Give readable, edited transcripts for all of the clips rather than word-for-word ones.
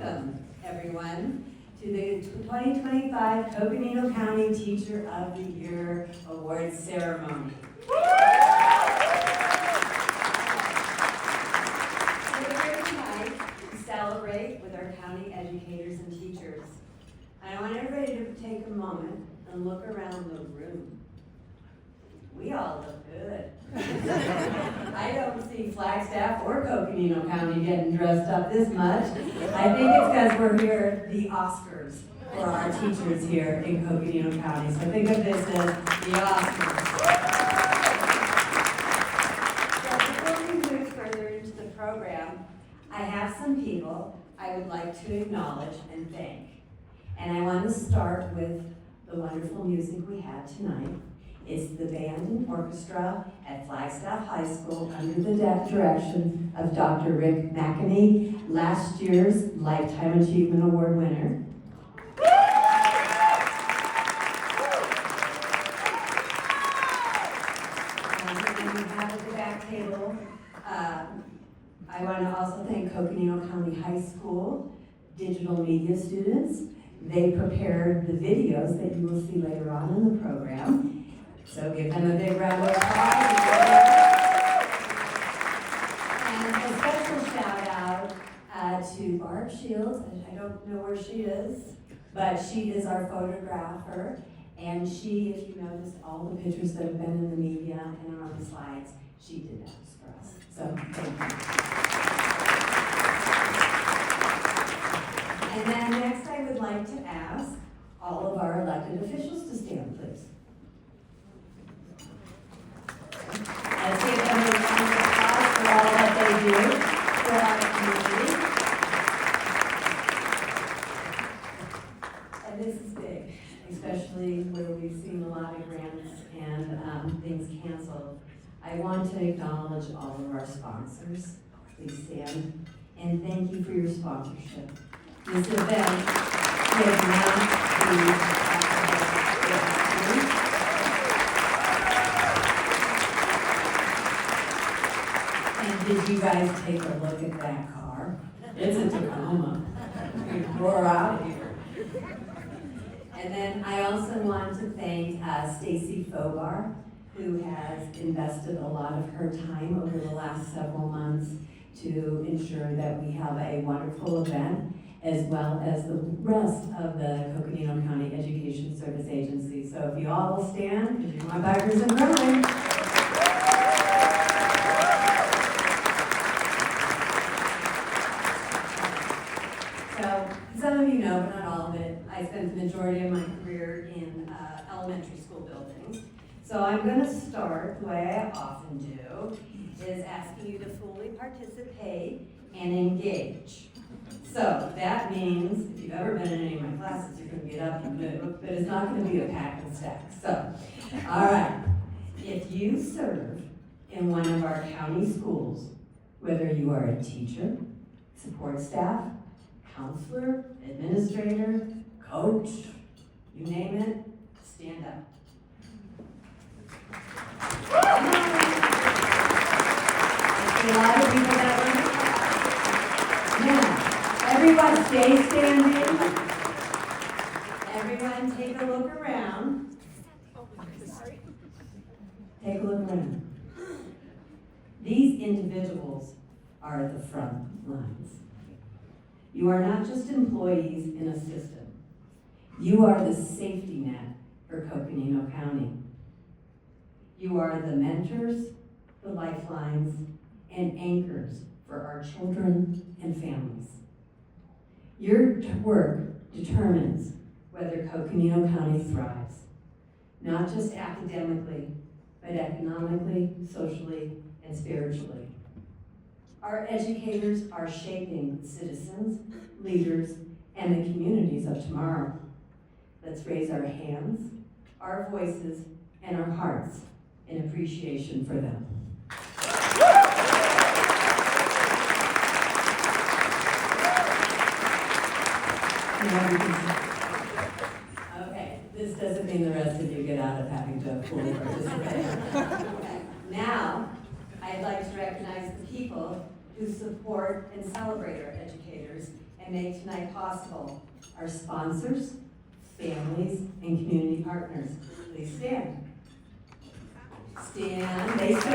welcome everyone to the 2025 Coconino County Teacher of the Year Awards Ceremony. So we're here tonight to celebrate with our county educators and teachers. I want everybody to take a moment and look around the room. We all look good. I don't see Flagstaff or Coconino County getting dressed up this much. I think it's because we're here at the Oscars for our teachers here in Coconino County. So think of this as the Oscars. So before we move further into the program, I have some people I would like to acknowledge and thank. And I want to start with the wonderful music we had tonight. It's the band and orchestra at Flagstaff High School under the direction of Dr. Rick McEnany, last year's Lifetime Achievement Award winner. And we have at the back table, I want to also thank Coconino County High School digital media students. They prepared the videos that you will see later on in the program. So give them a big round of applause. And a special shout out to Barb Shields. I don't know where she is, but she is our photographer. And she, if you notice all the pictures that have been in the media and are on the slides, she did that for us. So thank you. And then next I would like to ask all of our elected officials to stand, please. Let's give them a round of applause for all that they do for our community. And this is big, especially where we've seen a lot of grants and things canceled. I want to acknowledge all of our sponsors. Please stand. And thank you for your sponsorship. This event could not be possible. And did you guys take a look at that car? It's a Tacoma. We're out of here. And then I also want to thank Stacy Fogar, who has invested a lot of her time over the last several months to ensure that we have a wonderful event, as well as the rest of the Coconino County Education Service Agency. So if you all will stand, because you're my backers in crime. So some of you know, but not all of it, I spent the majority of my career in elementary school buildings. So I'm going to start the way I often do, is asking you to fully participate and engage. So that means, if you've ever been in any of my classes, you're going to get up and move, but it's not going to be a pack and stack. So, all right, if you serve in one of our county schools, whether you are a teacher, support staff, counselor, administrator, coach, you name it, stand up. I see a lot of people that way. Now, everyone stay standing. Everyone take a look around. Take a look around. These individuals are at the front lines. You are not just employees in a system. You are the safety net for Coconino County. You are the mentors, the lifelines, and anchors for our children and families. Your work determines whether Coconino County thrives, not just academically, but economically, socially, and spiritually. Our educators are shaping citizens, leaders, and the communities of tomorrow. Let's raise our hands, our voices, and our hearts in appreciation for them. Okay, this doesn't mean the rest of you get out of having to fully participate. Okay. Now, I'd like to recognize the people who support and celebrate our educators and make tonight possible our sponsors, families, and community partners. Please stand. Stand, they stood.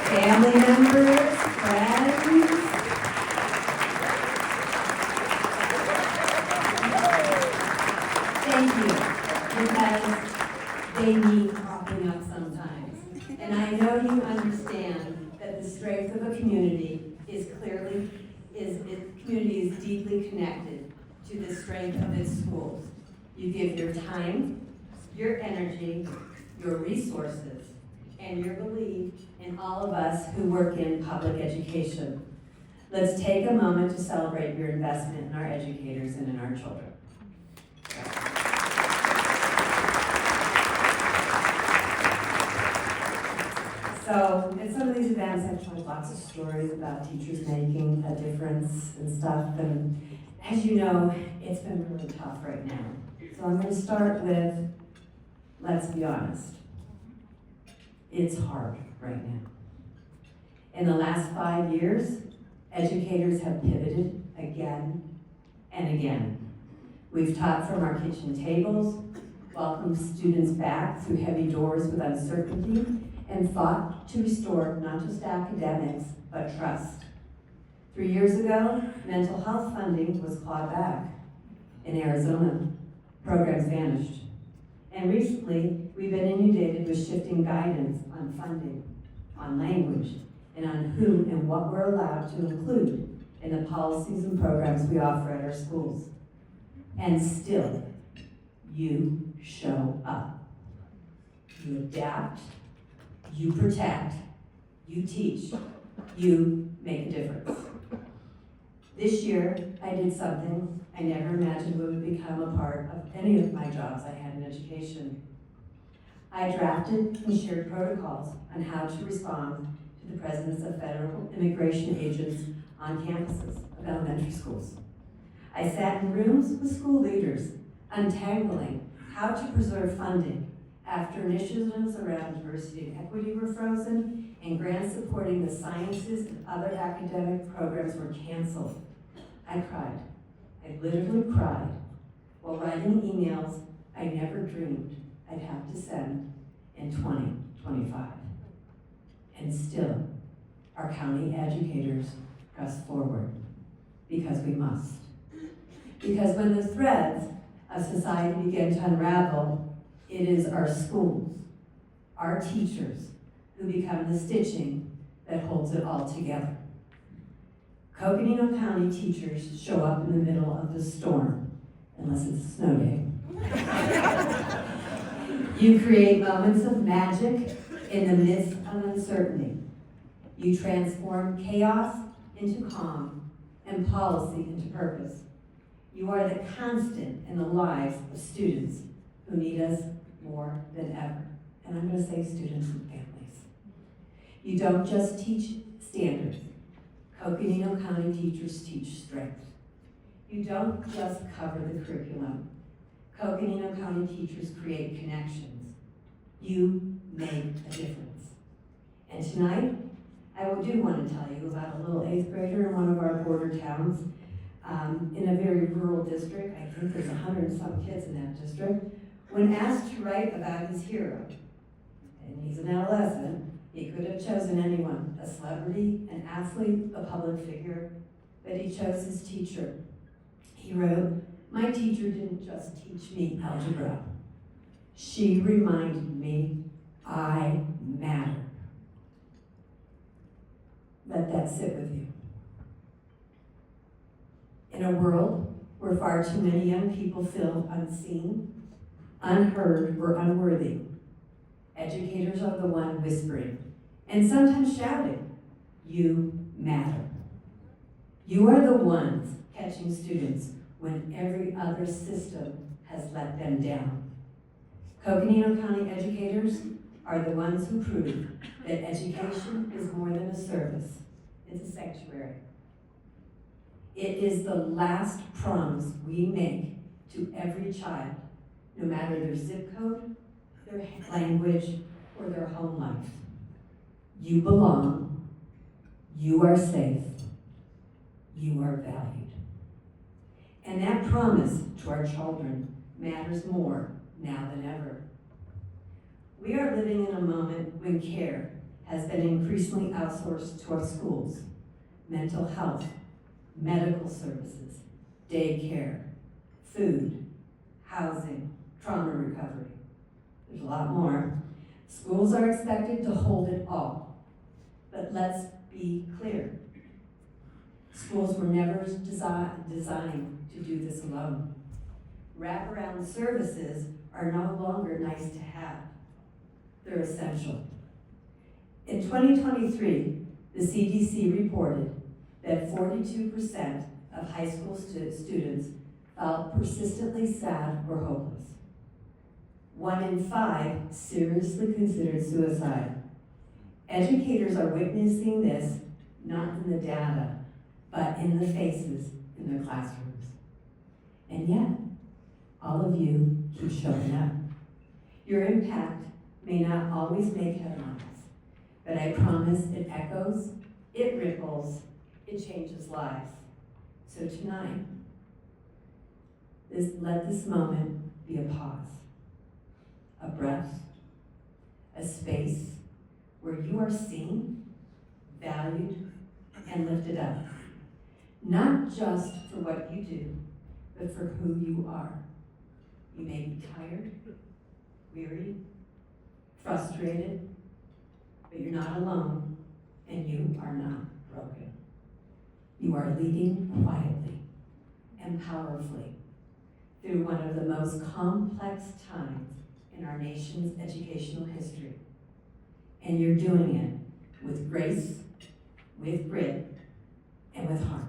Family members, friends. Thank you, because they need propping up sometimes. And I know you understand that the strength of a community is community is deeply connected to the strength of its schools. You give your time, your energy, your resources, and your belief in all of us who work in public education. Let's take a moment to celebrate your investment in our educators and in our children. So at some of these events, I've told lots of stories about teachers making a difference and stuff. And as you know, it's been really tough right now. So I'm going to start with, let's be honest. It's hard right now. In the last 5 years, educators have pivoted again and again. We've taught from our kitchen tables, welcomed students back through heavy doors with uncertainty, and fought to restore not just academics, but trust. 3 years ago, mental health funding was clawed back. In Arizona, programs vanished. And recently, we've been inundated with shifting guidance on funding, on language, and on who and what we're allowed to include in the policies and programs we offer at our schools. And still, you show up. You adapt, you protect, you teach, you make a difference. This year, I did something I never imagined would become a part of any of my jobs I had in education. I drafted and shared protocols on how to respond to the presence of federal immigration agents on campuses of elementary schools. I sat in rooms with school leaders, untangling how to preserve funding after initiatives around diversity and equity were frozen and grants supporting the sciences and other academic programs were canceled. I cried. I literally cried while writing emails I never dreamed I'd have to send in 2025. And still, our county educators press forward because we must. Because when the threads of society begin to unravel, it is our schools, our teachers, who become the stitching that holds it all together. Coconino County teachers show up in the middle of the storm, unless it's a snow day. You create moments of magic in the midst of uncertainty. You transform chaos into calm and policy into purpose. You are the constant in the lives of students who need us more than ever. And I'm going to say students and families. You don't just teach standards. Coconino County teachers teach strength. You don't just cover the curriculum. Coconino County teachers create connections. You make a difference. And tonight, I do want to tell you about a little 8th grader in one of our border towns in a very rural district. I think there's 100 and some kids in that district. When asked to write about his hero, and he's an adolescent, he could have chosen anyone, a celebrity, an athlete, a public figure, but he chose his teacher. He wrote, "My teacher didn't just teach me algebra. She reminded me I matter." Let that sit with you. In a world where far too many young people feel unseen, unheard, or unworthy, educators are the one whispering, and sometimes shouting, "You matter." You are the ones catching students when every other system has let them down. Coconino County educators are the ones who prove that education is more than a service, it's a sanctuary. It is the last promise we make to every child, no matter their zip code, their language, or their home life. You belong, you are safe, You are valued. And that promise to our children matters more now than ever. We are living in a moment when care has been increasingly outsourced to our schools, mental health, medical services, daycare, food, housing, trauma recovery. There's a lot more. Schools are expected to hold it all. But let's be clear. Schools were never designed to do this alone. Wraparound services are no longer nice to have. They're essential. In 2023, the CDC reported that 42% of high school students felt persistently sad or hopeless. 1 in 5 seriously considered suicide. Educators are witnessing this not in the data, but in the faces in their classrooms. And yet, all of you keep showing up. Your impact may not always make headlines, but I promise it echoes, it ripples, it changes lives. So tonight, let this moment be a pause, a breath, a space where you are seen, valued, and lifted up. Not just for what you do, but for who you are. You may be tired, weary, frustrated, but you're not alone, and you are not broken. You are leading quietly and powerfully through one of the most complex times in our nation's educational history. And you're doing it with grace, with grit, and with heart.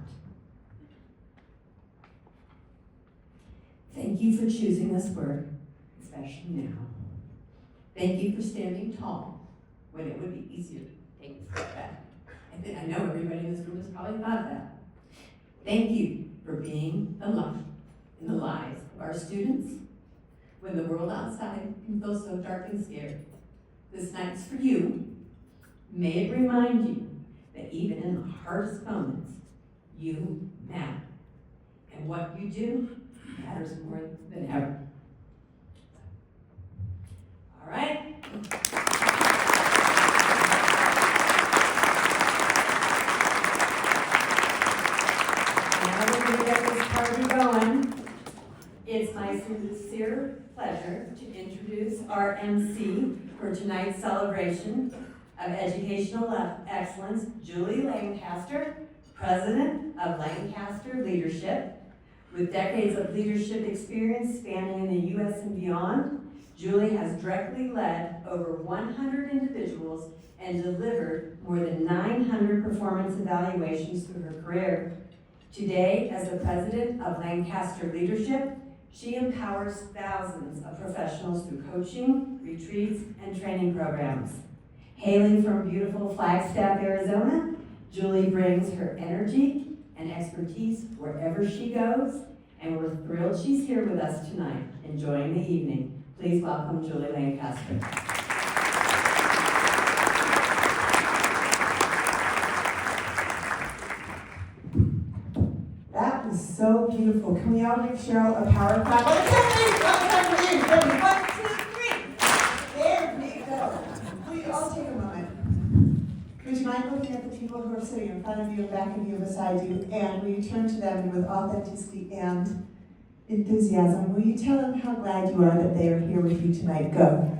Thank you for choosing this word, especially now. Thank you for standing tall when it would be easier to take a step back. I know everybody in this room has probably thought that. Thank you for being the light in the lives of our students when the world outside can feel so dark and scared. This night's for you. May it remind you that even in the hardest moments, you matter. And what you do matters more than ever. All right. Now we're going to get this party going. It's my sincere pleasure to introduce our MC for tonight's celebration of educational excellence, Julie Lancaster, President of Lancaster Leadership. With decades of leadership experience spanning in the U.S. and beyond, Julie has directly led over 100 individuals and delivered more than 900 performance evaluations through her career. Today, as the president of Lancaster Leadership, she empowers thousands of professionals through coaching, retreats, and training programs. Hailing from beautiful Flagstaff, Arizona, Julie brings her energy and expertise wherever she goes, and we're thrilled she's here with us tonight, enjoying the evening. Please welcome Julie Lancaster. That was so beautiful. Can we all give Cheryl a power clap? One, two, three. There we go. Will you all take a moment? Would you mind looking at the people who are sitting in front of you, in back of you, beside you, and will you turn to them with authenticity and enthusiasm? Will you tell them how glad you are that they are here with you tonight? Go.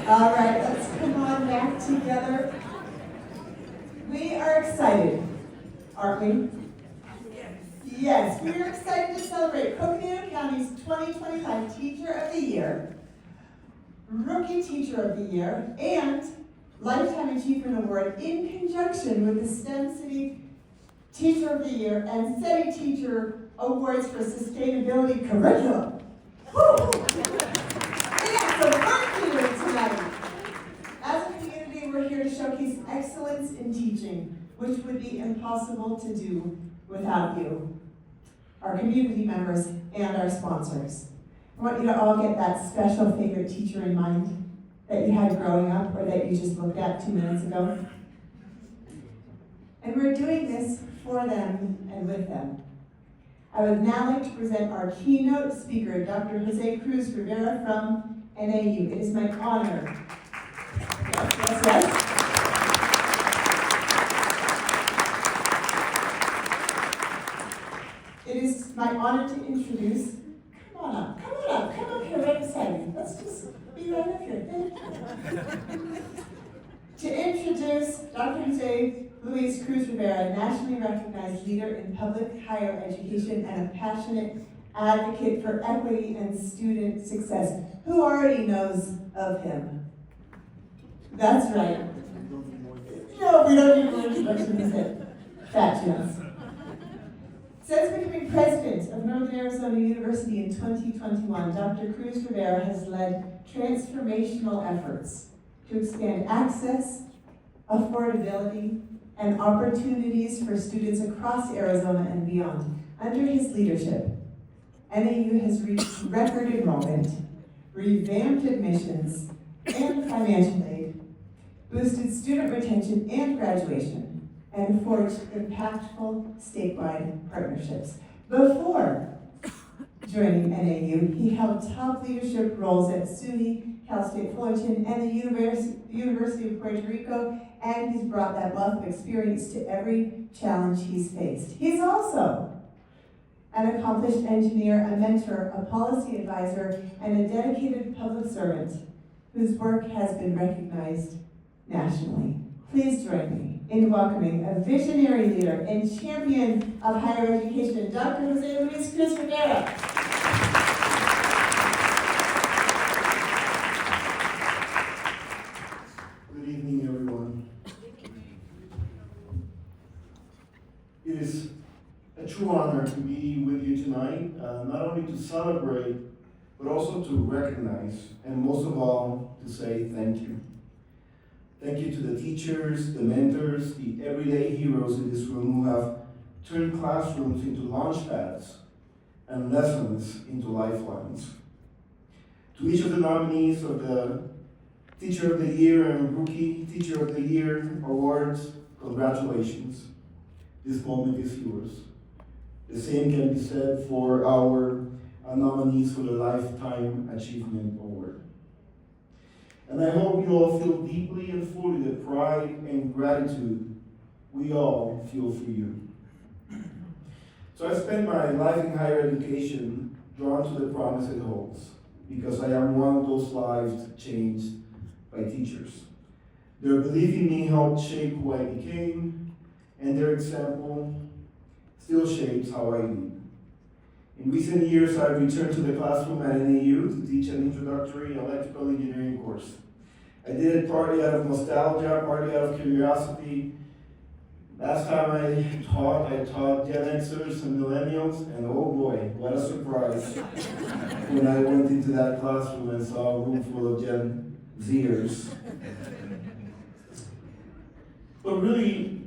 All right, let's come on back together. We are excited, aren't we? Yes, we are excited to celebrate Coconino County's 2025 Teacher of the Year, Rookie Teacher of the Year, and Lifetime Achievement Award in conjunction with the STEM City Teacher of the Year and SETI Teacher Awards for Sustainability Curriculum. Woo! We got some work here tonight. As a community, we're here to showcase excellence in teaching, which would be impossible to do without you, our community members, and our sponsors. I want you to all get that special favorite teacher in mind that you had growing up or that you just looked at 2 minutes ago. And we're doing this for them and with them. I would now like to present our keynote speaker, Dr. Jose Cruz Rivera from NAU. It is my honor. Yes. It is my honor to introduce, come on up here right beside me. Let's just be right up here. To introduce Dr. Jose Luis Cruz Rivera, a nationally recognized leader in public higher education and a passionate advocate for equity and student success. Who already knows of him? That's right. No, we don't need more introduction, is it? Fat chance. Since becoming president of Northern Arizona University in 2021, Dr. Cruz Rivera has led transformational efforts to expand access, affordability, and opportunities for students across Arizona and beyond. Under his leadership, NAU has reached record enrollment, revamped admissions and financial aid, boosted student retention and graduation, and forged impactful statewide partnerships. Before joining NAU, he held top leadership roles at SUNY, Cal State Fullerton, and the University of Puerto Rico, and he's brought that wealth of experience to every challenge he's faced. He's also an accomplished engineer, a mentor, a policy advisor, and a dedicated public servant whose work has been recognized nationally. Please join me in welcoming a visionary leader and champion of higher education, Dr. Jose Luis Cruz Rivera. Good evening, everyone. It is a true honor to be with you tonight, not only to celebrate, but also to recognize, and most of all, to say thank you. Thank you to the teachers, the mentors, the everyday heroes in this room who have turned classrooms into launch pads and lessons into lifelines. To each of the nominees of the Teacher of the Year and Rookie Teacher of the Year awards, congratulations. This moment is yours. The same can be said for our nominees for the Lifetime Achievement Award. And I hope you all feel deeply and fully the pride and gratitude we all feel for you. So I spent my life in higher education drawn to the promise it holds, because I am one of those lives changed by teachers. Their belief in me helped shape who I became, and their example still shapes how I lead. In recent years, I've returned to the classroom at NAU to teach an introductory electrical engineering course. I did it partly out of nostalgia, partly out of curiosity. Last time I taught Gen Xers and millennials, and oh boy, what a surprise when I went into that classroom and saw a room full of Gen Zers. But really,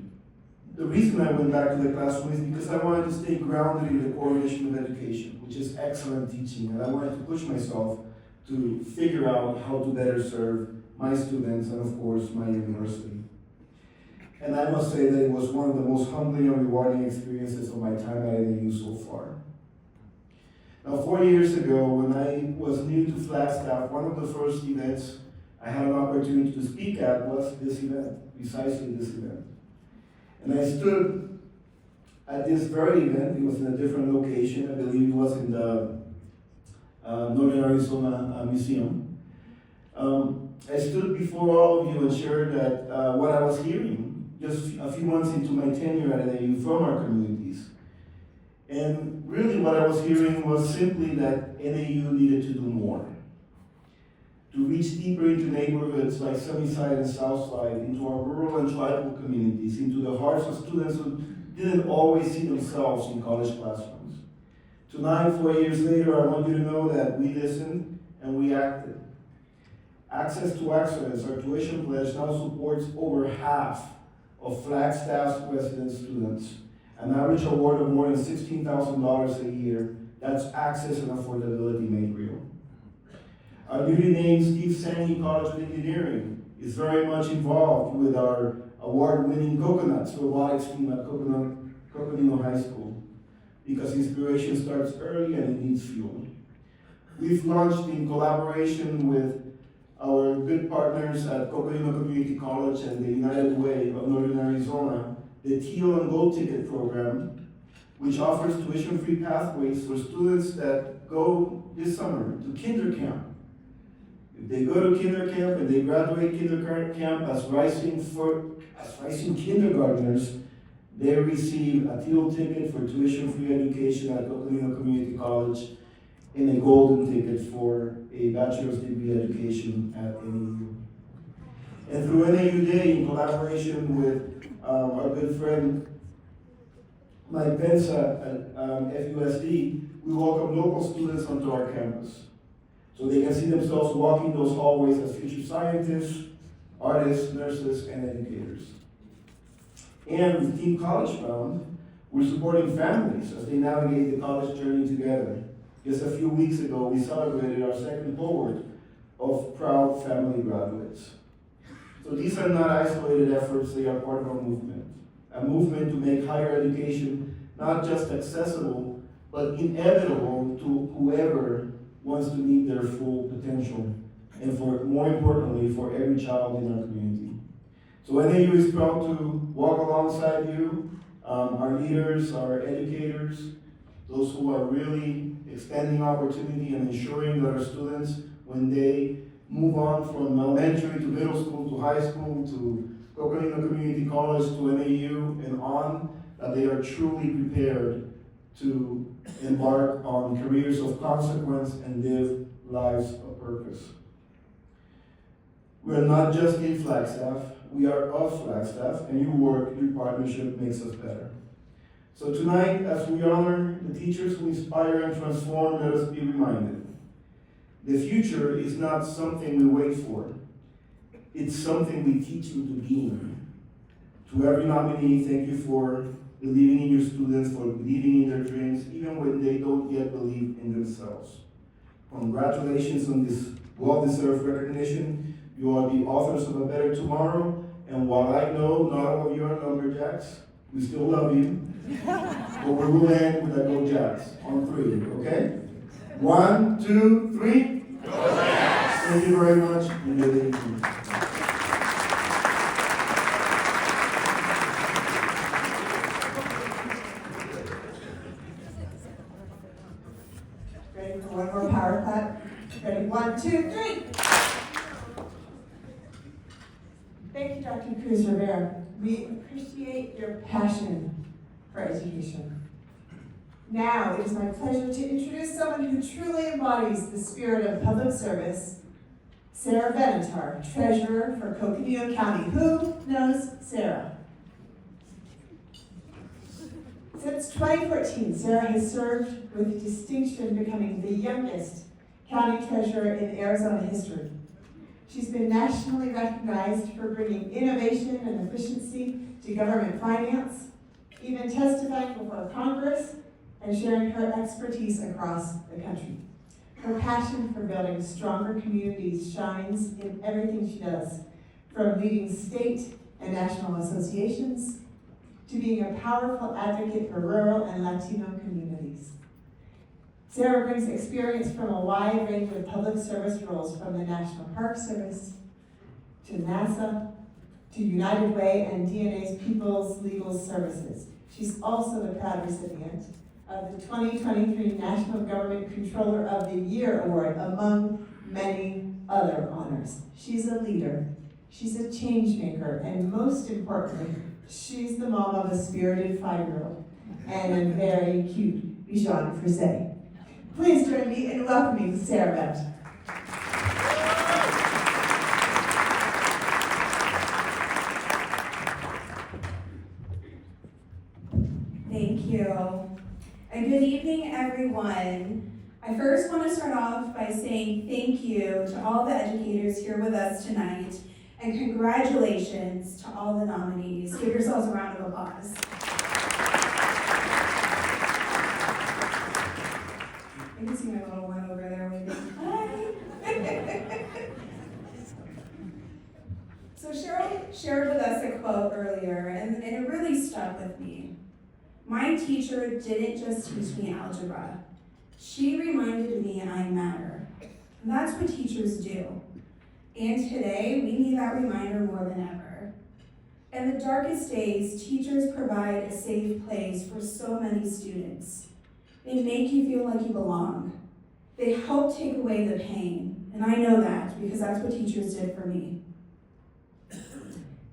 the reason I went back to the classroom is because I wanted to stay grounded in the core mission of education, which is excellent teaching, and I wanted to push myself to figure out how to better serve my students and, of course, my university. And I must say that it was one of the most humbling and rewarding experiences of my time at NAU so far. Now, 4 years ago, when I was new to Flagstaff, one of the first events I had an opportunity to speak at was this event, precisely this event. And I stood at this very event. It was in a different location. I believe it was in the Northern Arizona Museum. I stood before all of you and shared that what I was hearing just a few months into my tenure at NAU from our communities. And really what I was hearing was simply that NAU needed to do more. To reach deeper into neighborhoods like Sunnyside and Southside, into our rural and tribal communities, into the hearts of students who didn't always see themselves in college classrooms. Tonight, 4 years later, I want you to know that we listened and we acted. Access to Excellence, our tuition pledge, now supports over half of Flagstaff's resident students, an average award of more than $16,000 a year. That's access and affordability made real. newly named Steve Sandy College of Engineering is very much involved with our award-winning coconuts robotics team at Coconino High School, because inspiration starts early and it needs fuel. We've launched in collaboration with our good partners at Coconino Community College and the United Way of Northern Arizona, the Teal and Gold Ticket program, which offers tuition-free pathways for students that go this summer to kinder camp. If they go to kinder camp and they graduate kinder camp as rising kindergartners, they receive a Teal ticket for tuition-free education at Coconino Community College and a golden ticket for a bachelor's degree education at NAU. And through NAU Day, in collaboration with our good friend Mike Pensa at FUSD, we welcome local students onto our campus, so they can see themselves walking those hallways as future scientists, artists, nurses, and educators. And with Team College Bound, we're supporting families as they navigate the college journey together. Just a few weeks ago, we celebrated our second cohort of proud family graduates. So these are not isolated efforts, they are part of a movement to make higher education not just accessible, but inevitable to whoever wants to meet their full potential, and more importantly, for every child in our community. So NAU is proud to walk alongside you, our leaders, our educators, those who are really extending opportunity and ensuring that our students, when they move on from elementary to middle school to high school to Coconino Community College to NAU and on, that they are truly prepared to embark on careers of consequence and live lives of purpose. We are not just in Flagstaff, we are of Flagstaff, and your work, your partnership makes us better. So tonight, as we honor the teachers who inspire and transform, let us be reminded. The future is not something we wait for. It's something we teach you to be in. To every nominee, thank you for believing in your students, for believing in their dreams, even when they don't yet believe in themselves. Congratulations on this well-deserved recognition. You are the authors of a better tomorrow, and while I know not all of you are lumberjacks, we still love you. But we will end with a Go Jacks on 3, okay? 1, 2, 3. Go Jacks! Thank you very much. And good evening. Ready for one more power clap? Ready? 1, 2, 3. Thank you, Dr. Cruz Rivera. We appreciate your passion for education. Now, it is my pleasure to introduce someone who truly embodies the spirit of public service, Sarah Benatar, Treasurer for Coconino County. Who knows Sarah? Since 2014, Sarah has served with distinction, becoming the youngest county treasurer in Arizona history. She's been nationally recognized for bringing innovation and efficiency to government finance, even testifying before Congress and sharing her expertise across the country. Her passion for building stronger communities shines in everything she does, from leading state and national associations to being a powerful advocate for rural and Latino communities. Sarah brings experience from a wide range of public service roles, from the National Park Service to NASA to United Way and DNA's People's Legal Services. She's also the proud recipient of the 2023 National Government Controller of the Year Award, among many other honors. She's a leader, she's a change maker, and most importantly, she's the mom of a spirited 5-year-old and a very cute Bichon Frise. Please join me in welcoming Sarah Bent. Thank you. And good evening, everyone. I first want to start off by saying thank you to all the educators here with us tonight, and congratulations to all the nominees. Give yourselves a round of applause. I can see my little one over there waving. Hi. stuck with me. My teacher didn't just teach me algebra. She reminded me I matter. And that's what teachers do. And today, we need that reminder more than ever. In the darkest days, teachers provide a safe place for so many students. They make you feel like you belong. They help take away the pain. And I know that because that's what teachers did for me.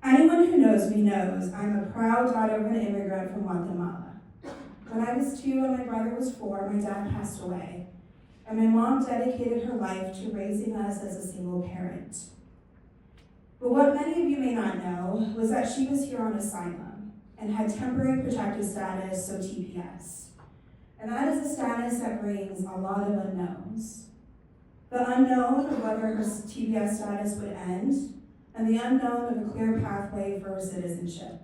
Anyone who knows me knows I'm a proud daughter of an immigrant from Guatemala. When I was 2 and my brother was 4, my dad passed away. And my mom dedicated her life to raising us as a single parent. But what many of you may not know was that she was here on asylum and had temporary protected status, so TPS. And that is a status that brings a lot of unknowns. The unknown of whether her TPS status would end, and the unknown of a clear pathway for her citizenship.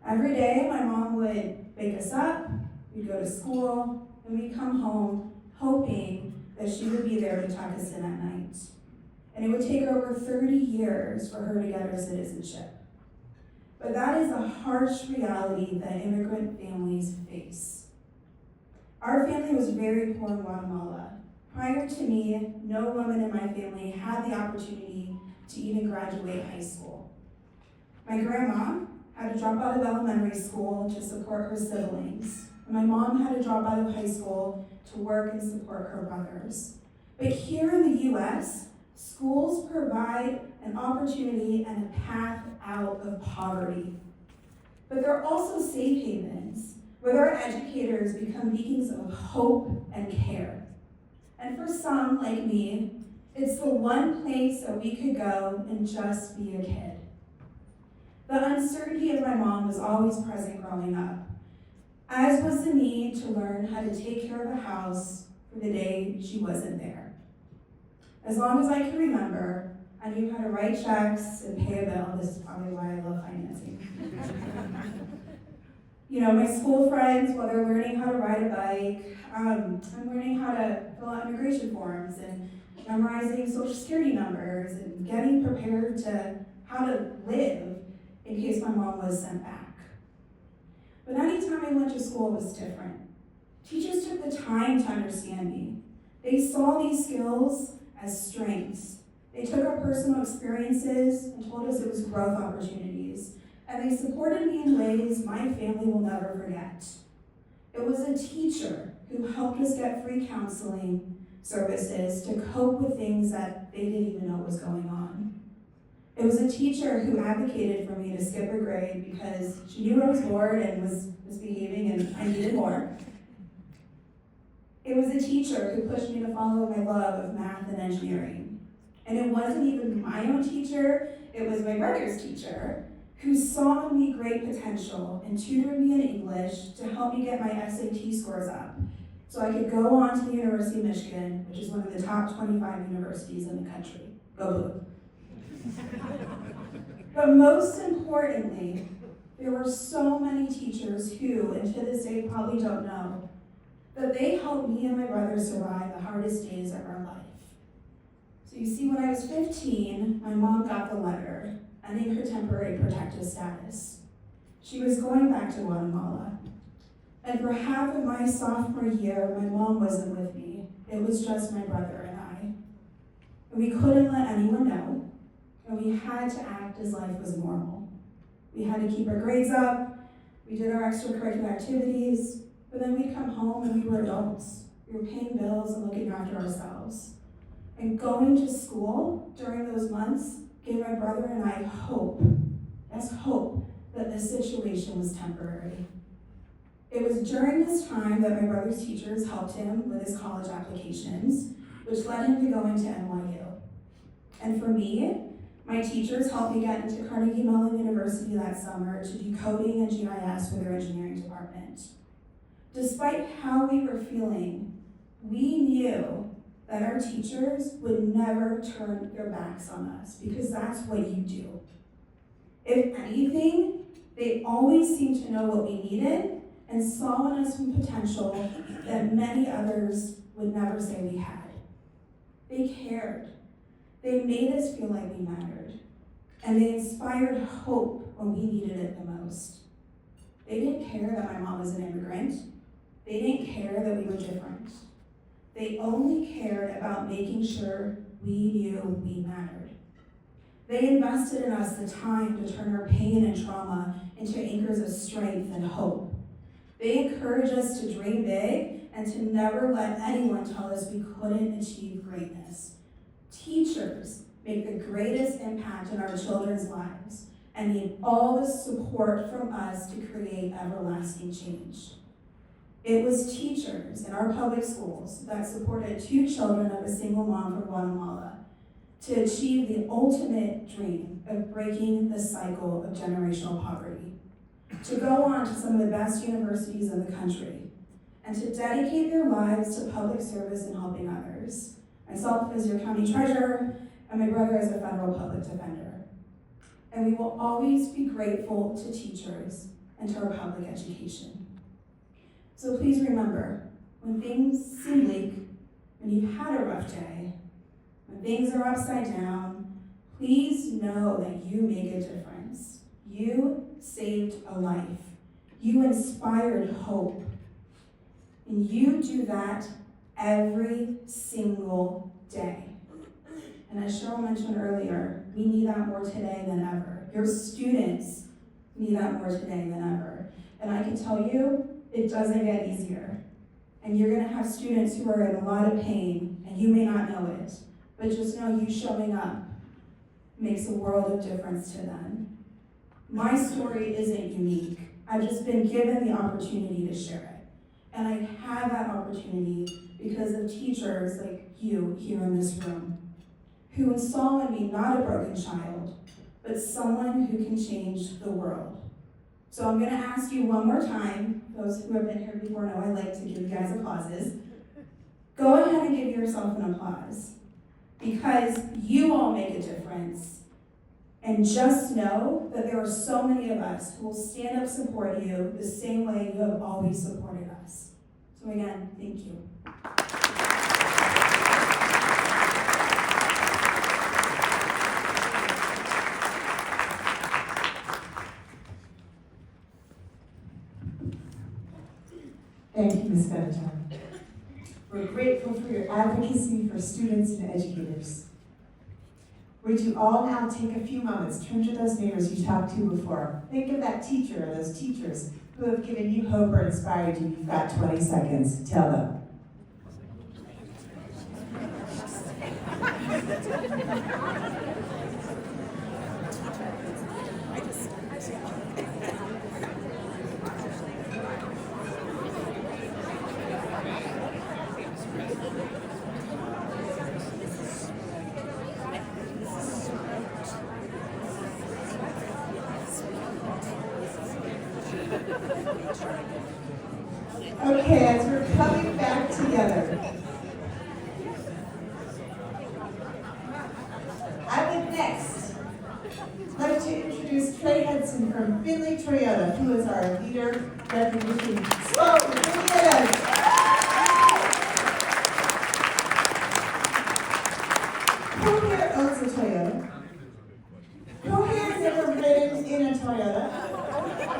Every day, my mom would wake us up, we'd go to school, and we'd come home hoping that she would be there to tuck us in at night. And it would take over 30 years for her to get her citizenship. But that is a harsh reality that immigrant families face. Our family was very poor in Guatemala. Prior to me, no woman in my family had the opportunity to even graduate high school. My grandma had to drop out of elementary school to support her siblings. And my mom had to drop out of high school to work and support her brothers. But here in the US, schools provide an opportunity and a path out of poverty. But they're also safe havens, where our educators become beacons of hope and care. And for some, like me, it's the one place that we could go and just be a kid. The uncertainty of my mom was always present growing up, as was the need to learn how to take care of a house for the day she wasn't there. As long as I can remember, I knew how to write checks and pay a bill. This is probably why I love financing. You know, my school friends, while they're learning how to ride a bike, I'm learning how to fill out immigration forms and memorizing social security numbers and getting prepared to how to live in case my mom was sent back. But anytime I went to school, it was different. Teachers took the time to understand me. They saw these skills as strengths. They took our personal experiences and told us it was growth opportunities. And they supported me in ways my family will never forget. It was a teacher who helped us get free counseling services to cope with things that they didn't even know was going on. It was a teacher who advocated for me to skip a grade because she knew I was bored and was misbehaving and I needed more. It was a teacher who pushed me to follow my love of math and engineering. And it wasn't even my own teacher, it was my brother's teacher, who saw in me great potential and tutored me in English to help me get my SAT scores up so I could go on to the University of Michigan, which is one of the top 25 universities in the country. Go Blue. But most importantly, there were so many teachers who, and to this day probably don't know, that they helped me and my brother survive the hardest days of our life. So you see, when I was 15, my mom got the letter ending her temporary protected status. She was going back to Guatemala. And for half of my sophomore year, my mom wasn't with me. It was just my brother and I. And we couldn't let anyone know, and we had to act as life was normal. We had to keep our grades up, we did our extracurricular activities, but then we'd come home and we were adults. We were paying bills and looking after ourselves. And going to school during those months gave my brother and I hope, yes, hope, that this situation was temporary. It was during this time that my brother's teachers helped him with his college applications, which led him to going to NYU. And for me, my teachers helped me get into Carnegie Mellon University that summer to do coding and GIS for their engineering department. Despite how we were feeling, we knew that our teachers would never turn their backs on us because that's what you do. If anything, they always seemed to know what we needed and saw in us some potential that many others would never say we had. They cared. They made us feel like we mattered. And they inspired hope when we needed it the most. They didn't care that my mom was an immigrant. They didn't care that we were different. They only cared about making sure we knew we mattered. They invested in us the time to turn our pain and trauma into anchors of strength and hope. They encouraged us to dream big and to never let anyone tell us we couldn't achieve greatness. Teachers make the greatest impact in our children's lives and need all the support from us to create everlasting change. It was teachers in our public schools that supported 2 children of a single mom from Guatemala to achieve the ultimate dream of breaking the cycle of generational poverty, to go on to some of the best universities in the country, and to dedicate their lives to public service and helping others. Myself as your county treasurer, and my brother as a federal public defender. And we will always be grateful to teachers and to our public education. So please remember, when things seem bleak, when you've had a rough day, when things are upside down, please know that you make a difference. You saved a life. You inspired hope. And you do that every single day. And as Cheryl mentioned earlier, we need that more today than ever. Your students need that more today than ever. And I can tell you, it doesn't get easier. And you're gonna have students who are in a lot of pain, and you may not know it, but just know you showing up makes a world of difference to them. My story isn't unique. I've just been given the opportunity to share it. And I have that opportunity because of teachers like you here in this room, who saw in me not a broken child, but someone who can change the world. So I'm gonna ask you one more time, those who have been here before know I like to give you guys applauses. Go ahead and give yourself an applause, because you all make a difference. And just know that there are so many of us who will stand up support you the same way you have always supported us. So again, thank you. Thank you, Ms. Benatar. We're grateful for your advocacy for students and educators. Would you all now take a few moments, turn to those neighbors you talked to before. Think of that teacher or those teachers who have given you hope or inspired you. You've got 20 seconds. Tell them. Okay, as we're coming back together, I would next like to introduce Trey Hudson from Finley Toyota, who is our leader recognition. Whoa, look at us. Who here owns a Toyota? Who here has ever ridden in a Toyota?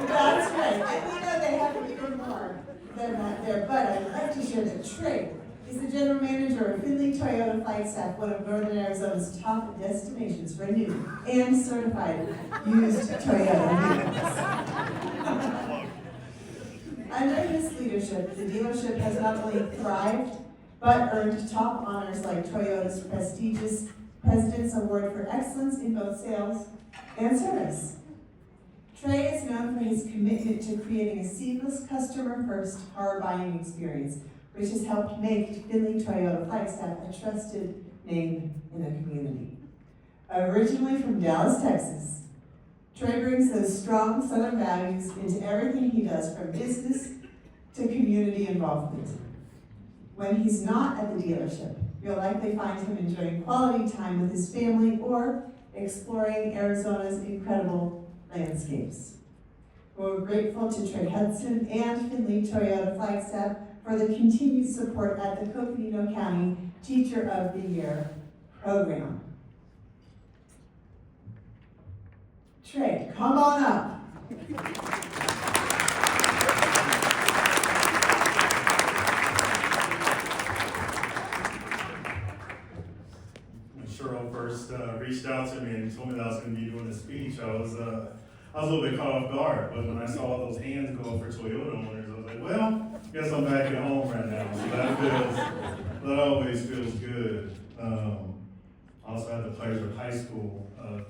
That's right, and we know they have even more than that there, but I'd like to share that Trey is the general manager of Finley Toyota Flight Staff, one of Northern Arizona's top destinations for new and certified used Toyota vehicles. Under his leadership, the dealership has not only thrived, but earned top honors like Toyota's prestigious President's Award for Excellence in both sales and service. Trey is known for his commitment to creating a seamless customer-first car buying experience, which has helped make Finley Toyota Flight Staff a trusted name in the community. Originally from Dallas, Texas, Trey brings those strong Southern values into everything he does, from business to community involvement. When he's not at the dealership, you'll likely find him enjoying quality time with his family or exploring Arizona's incredible landscapes. We're grateful to Trey Hudson and Finley Toyota Flight Staff for the continued support at the Coconino County Teacher of the Year program. Trey, come on up. first reached out to me and told me that I was going to be doing a speech, I was a little bit caught off guard. But when I saw those hands go up for Toyota owners, I was like, well, guess I'm back at home right now. So that always feels good. I also had the pleasure of high school of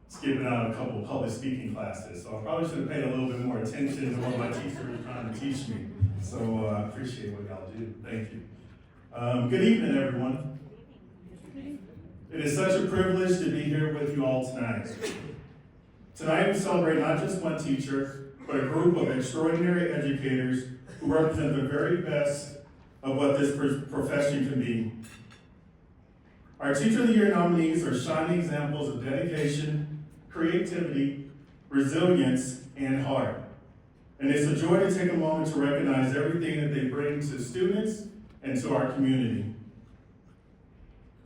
skipping out a couple of public speaking classes. So I probably should have paid a little bit more attention to what my teacher was trying to teach me. So I appreciate what y'all do. Thank you. Good evening, everyone. It is such a privilege to be here with you all tonight. Tonight we celebrate not just one teacher, but a group of extraordinary educators who represent the very best of what this profession can be. Our Teacher of the Year nominees are shining examples of dedication, creativity, resilience, and heart. And it's a joy to take a moment to recognize everything that they bring to students and to our community.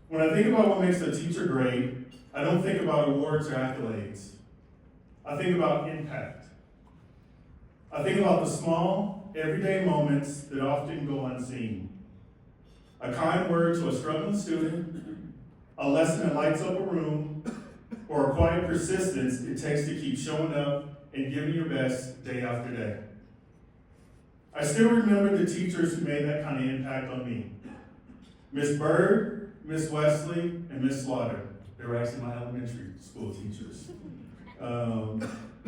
When I think about what makes a teacher great, I don't think about awards or accolades. I think about impact. I think about the small, everyday moments that often go unseen. A kind word to a struggling student, a lesson that lights up a room, or a quiet persistence it takes to keep showing up and giving your best day after day. I still remember the teachers who made that kind of impact on me. Miss Bird, Miss Wesley, and Miss Slaughter. They were actually my elementary school teachers.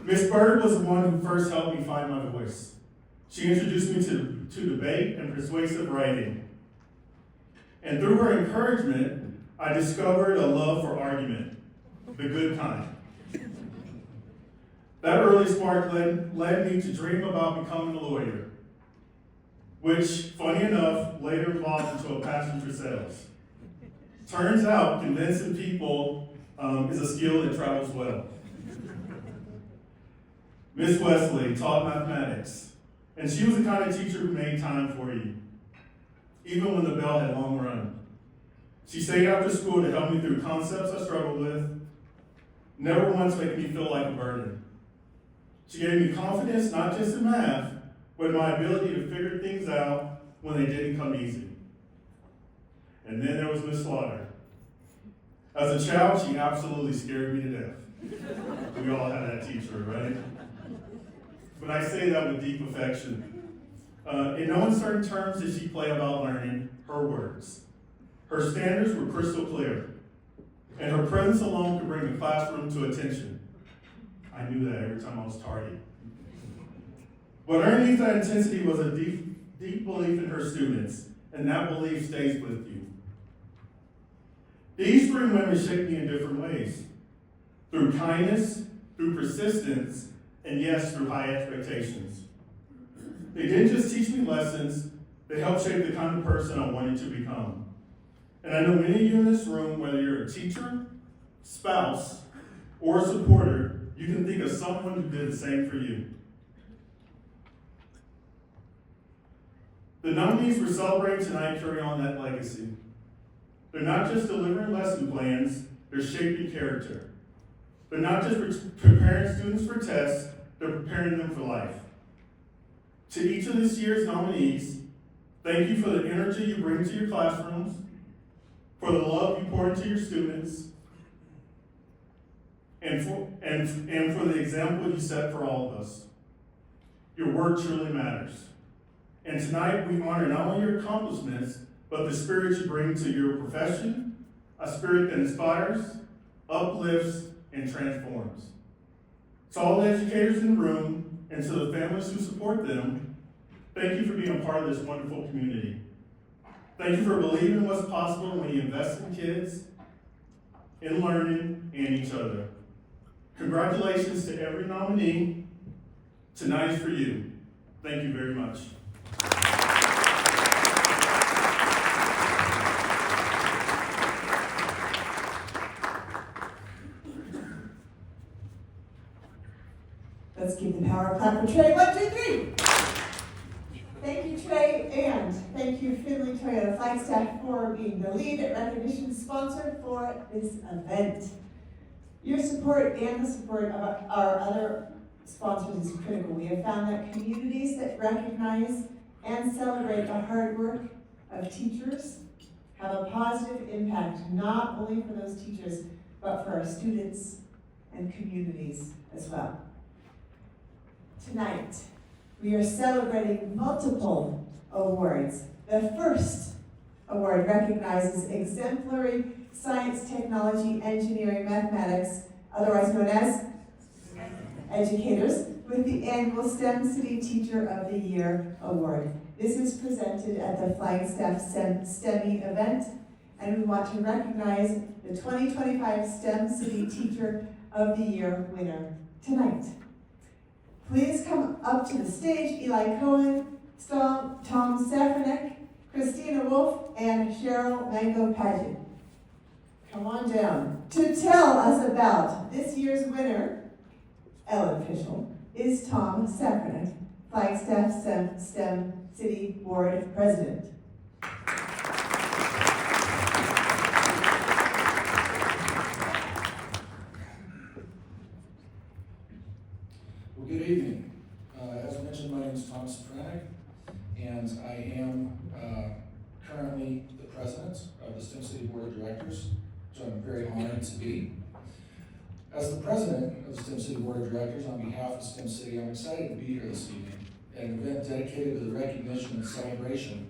Miss Bird was the one who first helped me find my voice. She introduced me to debate and persuasive writing. And through her encouragement, I discovered a love for argument, the good kind. That early spark led me to dream about becoming a lawyer, which, funny enough, later evolved into a passion for sales. Turns out, convincing people is a skill that travels well. Miss Wesley taught mathematics, and she was the kind of teacher who made time for you, even when the bell had long run. She stayed after school to help me through concepts I struggled with, never once making me feel like a burden. She gave me confidence not just in math, but in my ability to figure things out when they didn't come easy. And then there was Miss Slaughter. As a child, she absolutely scared me to death. We all had that teacher, right? But I say that with deep affection. In no uncertain terms did she play about learning, her words. Her standards were crystal clear, and her presence alone could bring the classroom to attention. I knew that every time I was tardy. But underneath that intensity was a deep belief in her students, and that belief stays with you. These three women shaped me in different ways. Through kindness, through persistence, and yes, through high expectations. They didn't just teach me lessons, they helped shape the kind of person I wanted to become. And I know many of you in this room, whether you're a teacher, spouse, or a supporter, you can think of someone who did the same for you. The nominees we're celebrating tonight carry on that legacy. They're not just delivering lesson plans, they're shaping character. They're not just preparing students for tests, they're preparing them for life. To each of this year's nominees, thank you for the energy you bring to your classrooms, for the love you pour into your students, and for the example you set for all of us. Your work truly matters. And tonight we honor not only your accomplishments, but the spirit you bring to your profession, a spirit that inspires, uplifts, and transforms. To all the educators in the room, and to the families who support them, thank you for being a part of this wonderful community. Thank you for believing in what's possible when you invest in kids, in learning, and each other. Congratulations to every nominee. Tonight is for you. Thank you very much. Let's give the power clap for Trey. 1, 2, 3. Thank you, Trey, and thank you, Finley Toyota Flagstaff, for being the lead recognition sponsor for this event. Your support and the support of our other sponsors is critical. We have found that communities that recognize and celebrate the hard work of teachers have a positive impact, not only for those teachers, but for our students and communities as well. Tonight, we are celebrating multiple awards. The first award recognizes exemplary science, technology, engineering, mathematics, otherwise known as educators, with the annual STEM City Teacher of the Year Award. This is presented at the Flagstaff STEMmy event, and we want to recognize the 2025 STEM City Teacher of the Year winner tonight. Please come up to the stage, Eli Cohen, Tom Safranek, Christina Wolf, and Cheryl Mango Paget. Come on down. To tell us about this year's winner, Ellen Fischel, is Tom Safranek, Flagstaff STEM City Board President. Well, good evening. As mentioned, my name is Tom Safranek, and I am currently the president of the STEM City Board of Directors, which I'm very honored to be. As the president of the STEM City Board of Directors, on behalf of STEM City, I'm excited to be here this evening at an event dedicated to the recognition and celebration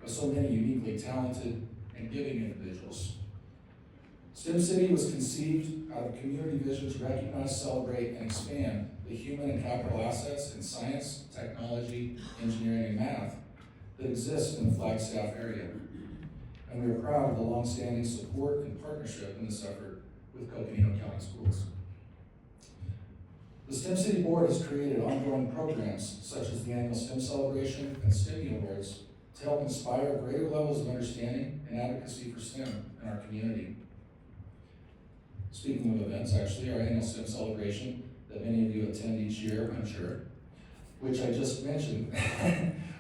of so many uniquely talented and giving individuals. STEM City was conceived out of a community vision to recognize, celebrate, and expand the human and capital assets in science, technology, engineering, and math that exist in the Flagstaff area. And we are proud of the longstanding support and partnership in this effort with Coconino County Schools. The STEM City Board has created ongoing programs such as the annual STEM Celebration and STEMmy Awards to help inspire greater levels of understanding and advocacy for STEM in our community. Speaking of events, actually, our annual STEM Celebration that many of you attend each year, I'm sure, which I just mentioned,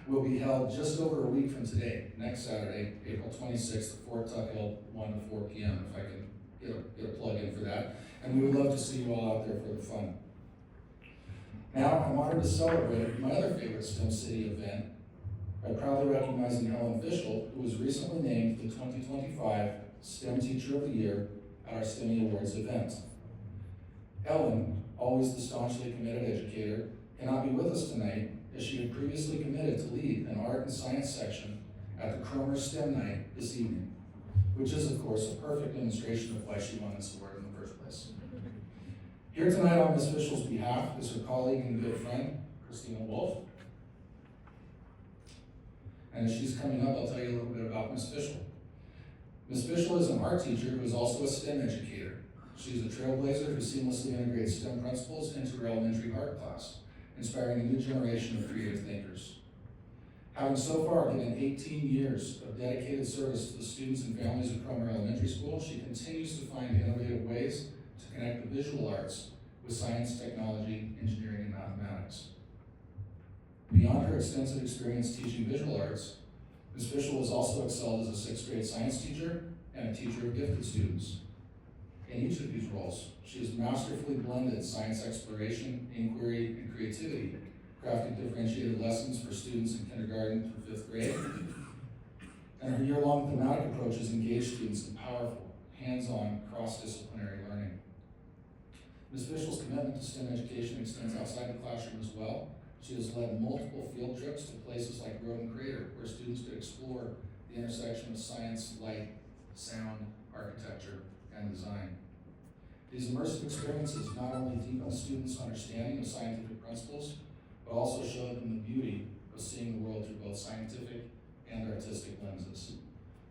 will be held just over a week from today, next Saturday, April 26th, at Fort Tuck Hill, 1 to 4 p.m., if I can get a plug in for that. And we would love to see you all out there for the fun. Now, I'm honored to celebrate my other favorite STEM City event by proudly recognizing Ellen Fischel, who was recently named the 2025 STEM Teacher of the Year at our STEMmy Awards event. Ellen, always the staunchly committed educator, cannot be with us tonight as she had previously committed to lead an art and science section at the Cromer STEM Night this evening, which is, of course, a perfect demonstration of why she won this award in the first place. Here tonight on Ms. Fischel's behalf is her colleague and good friend, Christina Wolf. And as she's coming up, I'll tell you a little bit about Ms. Fischel. Ms. Fischel is an art teacher who is also a STEM educator. She's a trailblazer who seamlessly integrates STEM principles into her elementary art class, inspiring a new generation of creative thinkers. Having so far given 18 years of dedicated service to the students and families of Cromer Elementary School, she continues to find innovative ways to connect the visual arts with science, technology, engineering, and mathematics. Beyond her extensive experience teaching visual arts, Ms. Fischel has also excelled as a 6th grade science teacher and a teacher of gifted students. In each of these roles, she has masterfully blended science exploration, inquiry, and creativity, crafting differentiated lessons for students in kindergarten through 5th grade. And her year-long thematic approaches engage students in powerful, hands-on, cross-disciplinary learning. Ms. Fischel's commitment to STEM education extends outside the classroom as well. She has led multiple field trips to places like Roden Crater, where students could explore the intersection of science, light, sound, architecture, and design. These immersive experiences not only deepen students' understanding of scientific principles, but also show them the beauty of seeing the world through both scientific and artistic lenses.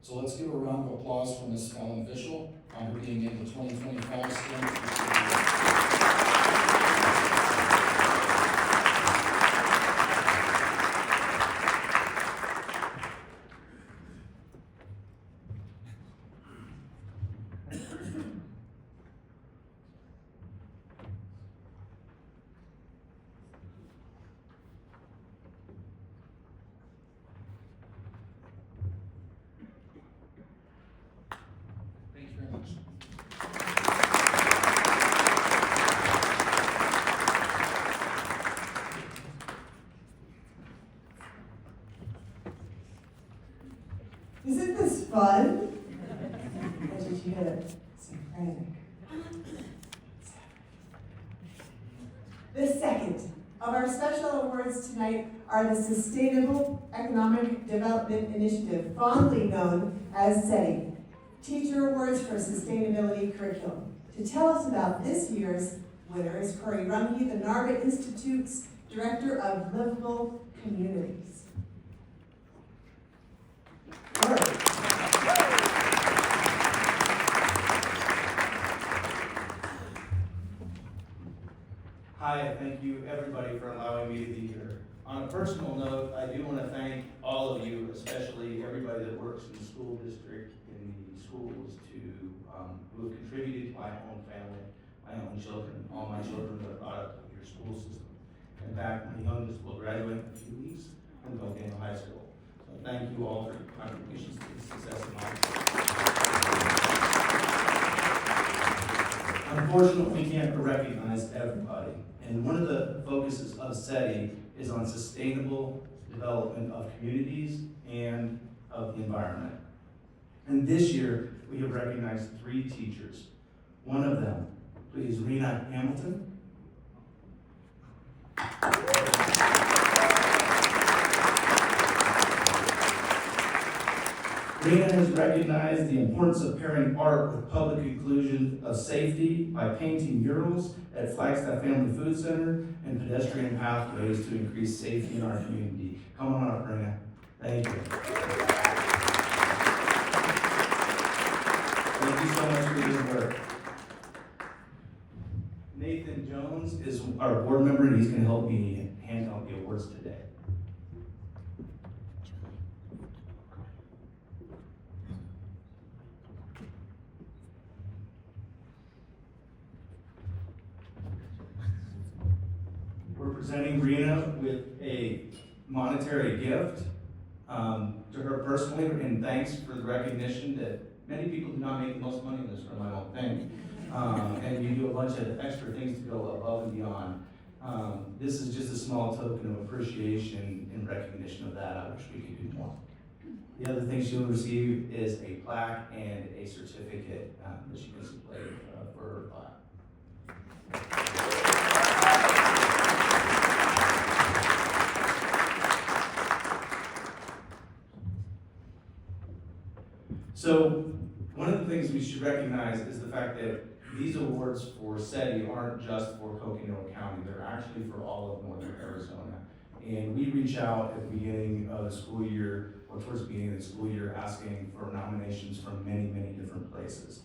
So let's give a round of applause for Ms. Ellen Fischel on her being named the 2025 STEM Teacher of the Year. Thank you very much. this fun? Or did you get sopranic? The second of our special awards tonight are the Sustainable Economic Development Initiative, fondly known as SETI, Teacher Awards for Sustainability Curriculum. To tell us about this year's winner is Corey Runge, the Narva Institute's Director of Livable Communities. Corey. Hi, thank you everybody for allowing me to be here. On a personal note, I do want to thank all of you, especially everybody that works in the school district, in the schools, who have contributed to my own family, my own children, all my children that are brought up in your school system. In fact, my youngest will graduate in a few weeks from Coconino High School. So thank you all for your contributions to the success of my school. Unfortunately, we can't recognize everybody. And one of the focuses of SETI is on sustainable development of communities and of the environment. And this year, we have recognized 3 teachers. One of them, please, Rena Hamilton. Rena has recognized the importance of pairing art with public inclusion of safety by painting murals at Flagstaff Family Food Center and pedestrian pathways to increase safety in our community. Come on up, Rena. Thank you. Thank you so much for your work. Nathan Jones is our board member, and he's going to help me hand out the awards today. We're presenting Rena with a monetary gift to her personally, and thanks for the recognition that many people do not make the most money in this room, I don't think. And you do a bunch of extra things to go above and beyond. This is just a small token of appreciation and recognition of that. I wish we could do more. The other thing she'll receive is a plaque and a certificate that she can display for her plaque. So, one of the things we should recognize is the fact that these awards for SETI aren't just for Coconino County, they're actually for all of northern Arizona. And we reach out at the beginning of the school year, or towards the beginning of the school year, asking for nominations from many, many different places.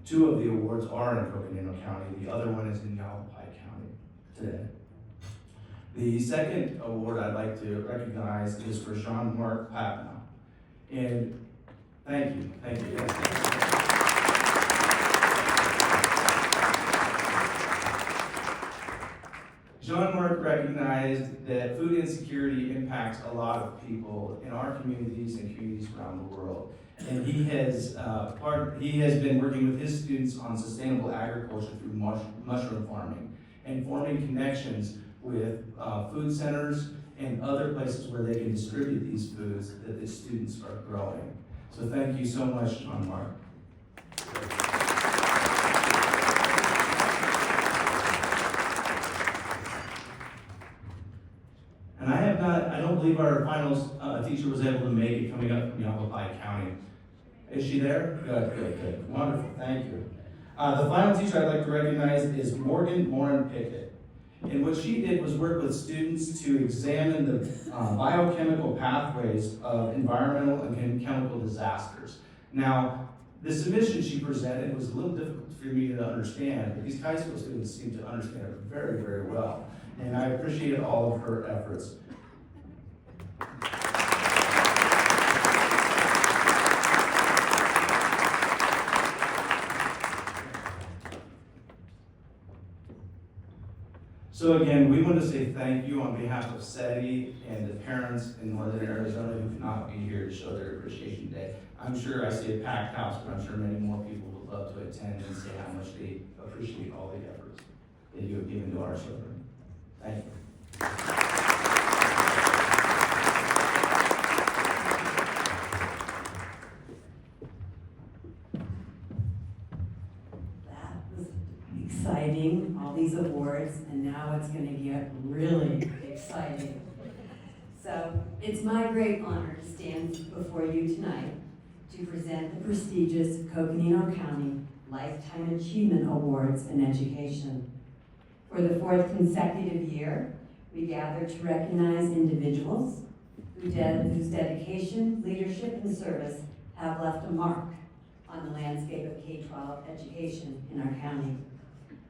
2 of the awards are in Coconino County, the other one is in Yavapai County today. The second award I'd like to recognize is for Jean-Marc Patna. And thank you. Jean-Marc recognized that food insecurity impacts a lot of people in our communities and communities around the world. And he has been working with his students on sustainable agriculture through mushroom farming and forming connections with food centers and other places where they can distribute these foods that the students are growing. So thank you so much, Jean-Marc. And I don't believe our finals teacher was able to make it coming up from Yavapai County. Is she there? Good. Wonderful, thank you. The final teacher I'd like to recognize is Morgan Morin Pickett. And what she did was work with students to examine the biochemical pathways of environmental and chemical disasters. Now, the submission she presented was a little difficult for me to understand, but these high school students seem to understand it very, very well. And I appreciate all of her efforts. So again, we want to say thank you on behalf of SETI and the parents in northern Arizona who could not be here to show their appreciation today. I'm sure I see a packed house, but I'm sure many more people would love to attend and say how much they appreciate all the efforts that you have given to our children. Thank you. exciting, all these awards, and now it's going to get really exciting. So it's my great honor to stand before you tonight to present the prestigious Coconino County Lifetime Achievement Awards in Education. For the 4th consecutive year, we gather to recognize individuals whose dedication, leadership, and service have left a mark on the landscape of K-12 education in our county.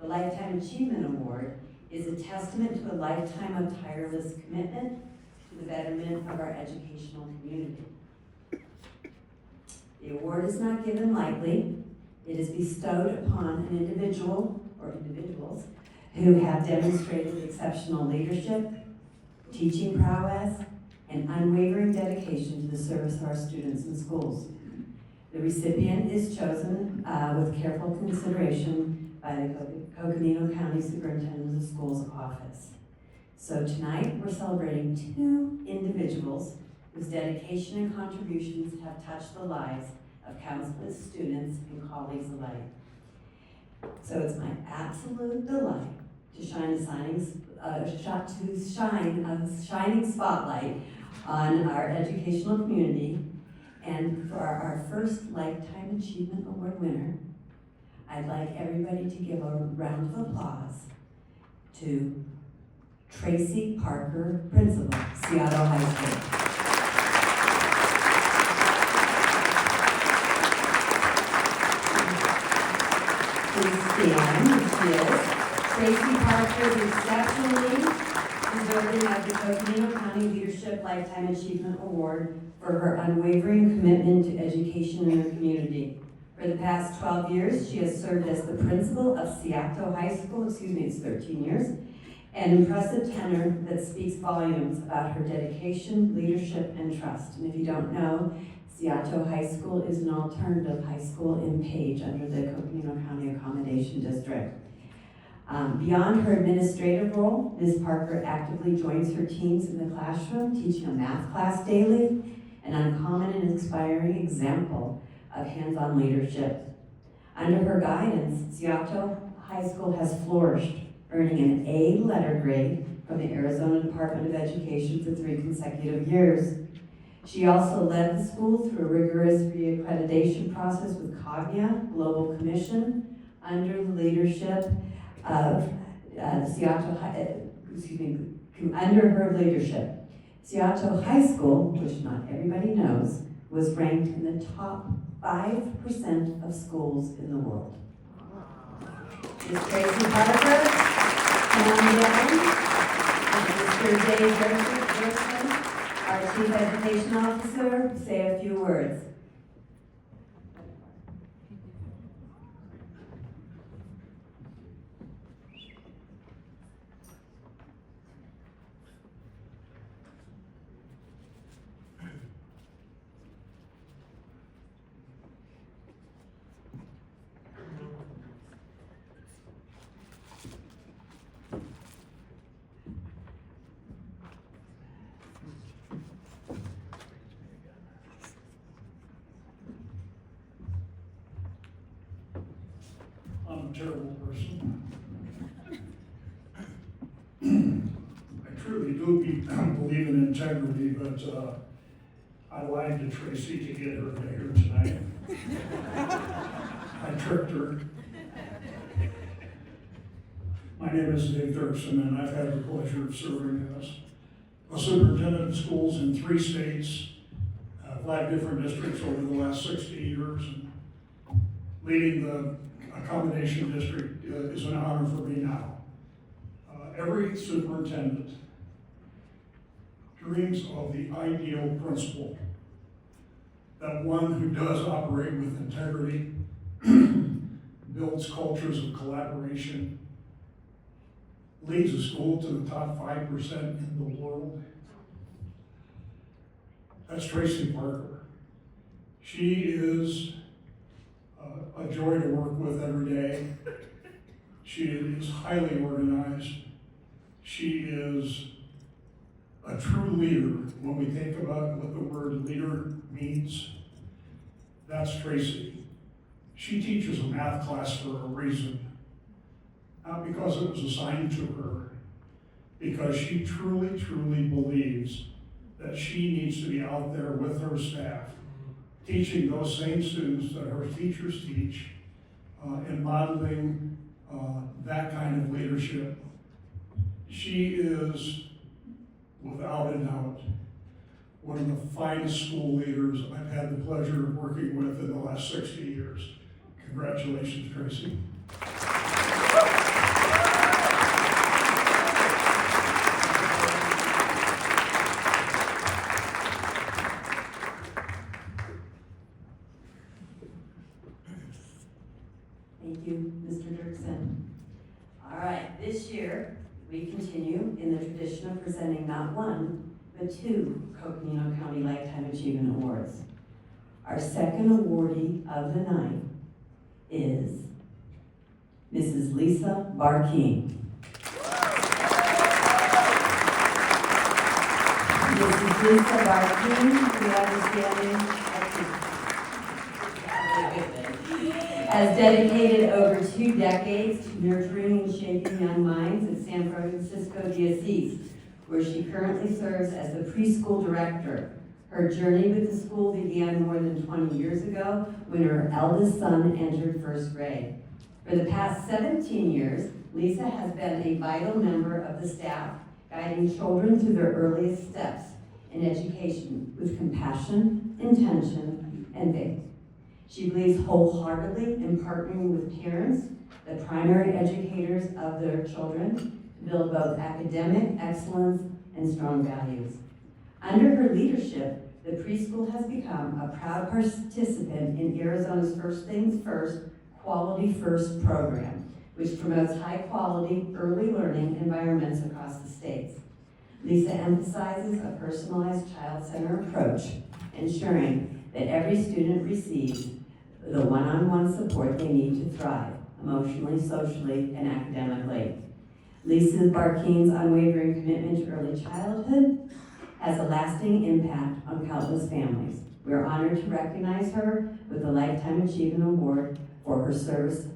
The Lifetime Achievement Award is a testament to a lifetime of tireless commitment to the betterment of our educational community. The award is not given lightly. It is bestowed upon an individual or individuals who have demonstrated exceptional leadership, teaching prowess, and unwavering dedication to the service of our students and schools. The recipient is chosen with careful consideration by the Coconino County Superintendent of Schools office. So tonight, we're celebrating 2 individuals whose dedication and contributions have touched the lives of countless students and colleagues alike. So it's my absolute delight to shine a shining spotlight on our educational community. And for our first Lifetime Achievement Award winner, I'd like everybody to give a round of applause to Tracy Parker, Principal, Seattle High School. Please stand. She is Tracy Parker is exceptionally deserving of the Coconino County Leadership Lifetime Achievement Award for her unwavering commitment to education in her community. For the past 12 years, she has served as the principal of Seattle High School, it's 13 years, an impressive tenor that speaks volumes about her dedication, leadership, and trust. And if you don't know, Seattle High School is an alternative high school in Page under the Coconino County Accommodation District. Beyond her administrative role, Ms. Parker actively joins her teams in the classroom, teaching a math class daily, an uncommon and inspiring example of hands-on leadership. Under her guidance, Seattle High School has flourished, earning an A letter grade from the Arizona Department of Education for 3 consecutive years. She also led the school through a rigorous reaccreditation process with COGNIA Global Commission under the leadership of under her leadership. Seattle High School, which not everybody knows, was ranked in the top 5% of schools in the world. Ms. Tracy Parker, and Mr. Dave Gerson, our Chief Education Officer, say a few words. I'm a terrible person. I truly do believe in integrity, but I lied to Tracy to get her here tonight. I tricked her. My name is Dave Thurston, and I've had the pleasure of serving as a superintendent of schools in 3 states, 5 different districts over the last 60 years, and leading the accommodation district is an honor for me now. Every superintendent dreams of the ideal principal, that one who does operate with integrity, builds cultures of collaboration, leads a school to the top 5% in the world. That's Tracy Parker. She is a joy to work with every day. She is highly organized. She is a true leader. When we think about what the word leader means, that's Tracy. She teaches a math class for a reason. not because it was assigned to her, because she truly, truly believes that she needs to be out there with her staff, teaching those same students that her teachers teach, and modeling that kind of leadership. She is, without a doubt, one of the finest school leaders I've had the pleasure of working with in the last 60 years. Congratulations, Tracy. Thank you, Mr. Dirksen. All right, this year, we continue in the tradition of presenting not one, but two Coconino County Lifetime Achievement Awards. Our second awardee of the night is Mrs. Lisa Barkeen. Mrs. Lisa Barkeen, we understanding, has dedicated over 2 decades to nurturing and shaping young minds at San Francisco Diocese, where she currently serves as the preschool director. Her journey with the school began more than 20 years ago when her eldest son entered first grade. For the past 17 years, Lisa has been a vital member of the staff, guiding children through their earliest steps in education with compassion, intention, and faith. She believes wholeheartedly in partnering with parents, the primary educators of their children, to build both academic excellence and strong values. Under her leadership, the preschool has become a proud participant in Arizona's First Things First, Quality First program, which promotes high-quality early learning environments across the states. Lisa emphasizes a personalized child-centered approach, ensuring that every student receives the one-on-one support they need to thrive, emotionally, socially, and academically. Lisa Barkeen's unwavering commitment to early childhood has a lasting impact on countless families. We are honored to recognize her with the Lifetime Achievement Award for her service,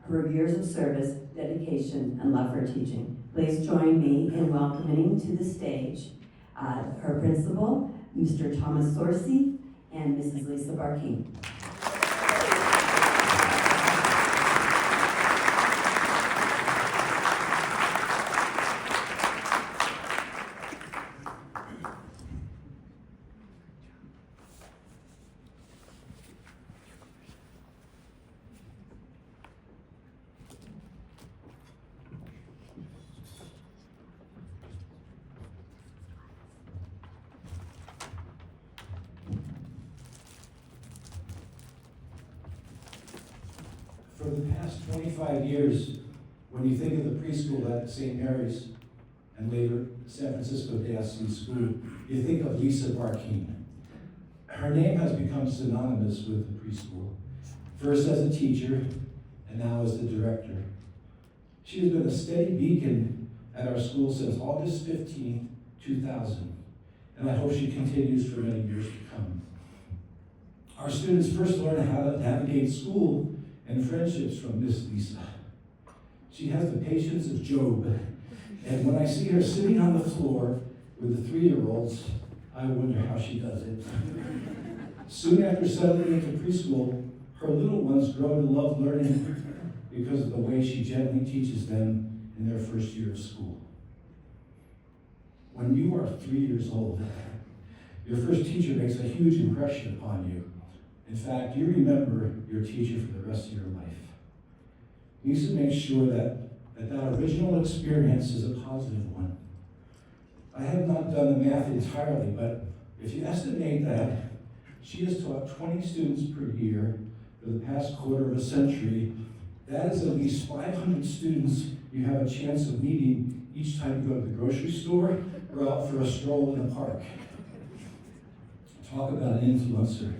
her years of service, dedication, and love for teaching. Please join me in welcoming to the stage her principal, Mr. Thomas Sorcy, and Mrs. Lisa Barkeen. For the past 25 years, when you think of the preschool at St. Mary's and later San Francisco Diocese School, you think of Lisa Barkeen. Her name has become synonymous with the preschool, first as a teacher and now as the director. She has been a steady beacon at our school since August 15, 2000, and I hope she continues for many years to come. Our students first learn how to navigate school and friendships from Miss Lisa. She has the patience of Job, and when I see her sitting on the floor with the 3-year-olds, I wonder how she does it. Soon after settling into preschool, her little ones grow to love learning because of the way she gently teaches them in their first year of school. When you are 3 years old, your first teacher makes a huge impression upon you. In fact, you remember your teacher for the rest of your life. Lisa makes sure that original experience is a positive one. I have not done the math entirely, but if you estimate that she has taught 20 students per year for the past quarter of a century, that is at least 500 students you have a chance of meeting each time you go to the grocery store or out for a stroll in a park. Talk about an influencer.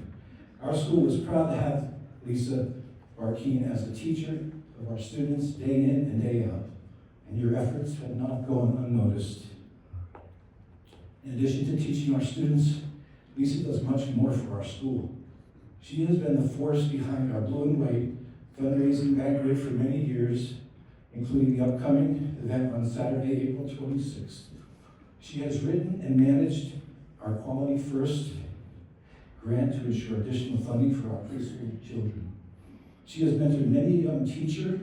Our school was proud to have Lisa Barkeen as a teacher of our students day in and day out, and your efforts have not gone unnoticed. In addition to teaching our students, Lisa does much more for our school. She has been the force behind our Blue and White fundraising banquet for many years, including the upcoming event on Saturday, April 26th. She has written and managed our Quality First grant to ensure additional funding for our preschool children. She has mentored many young teacher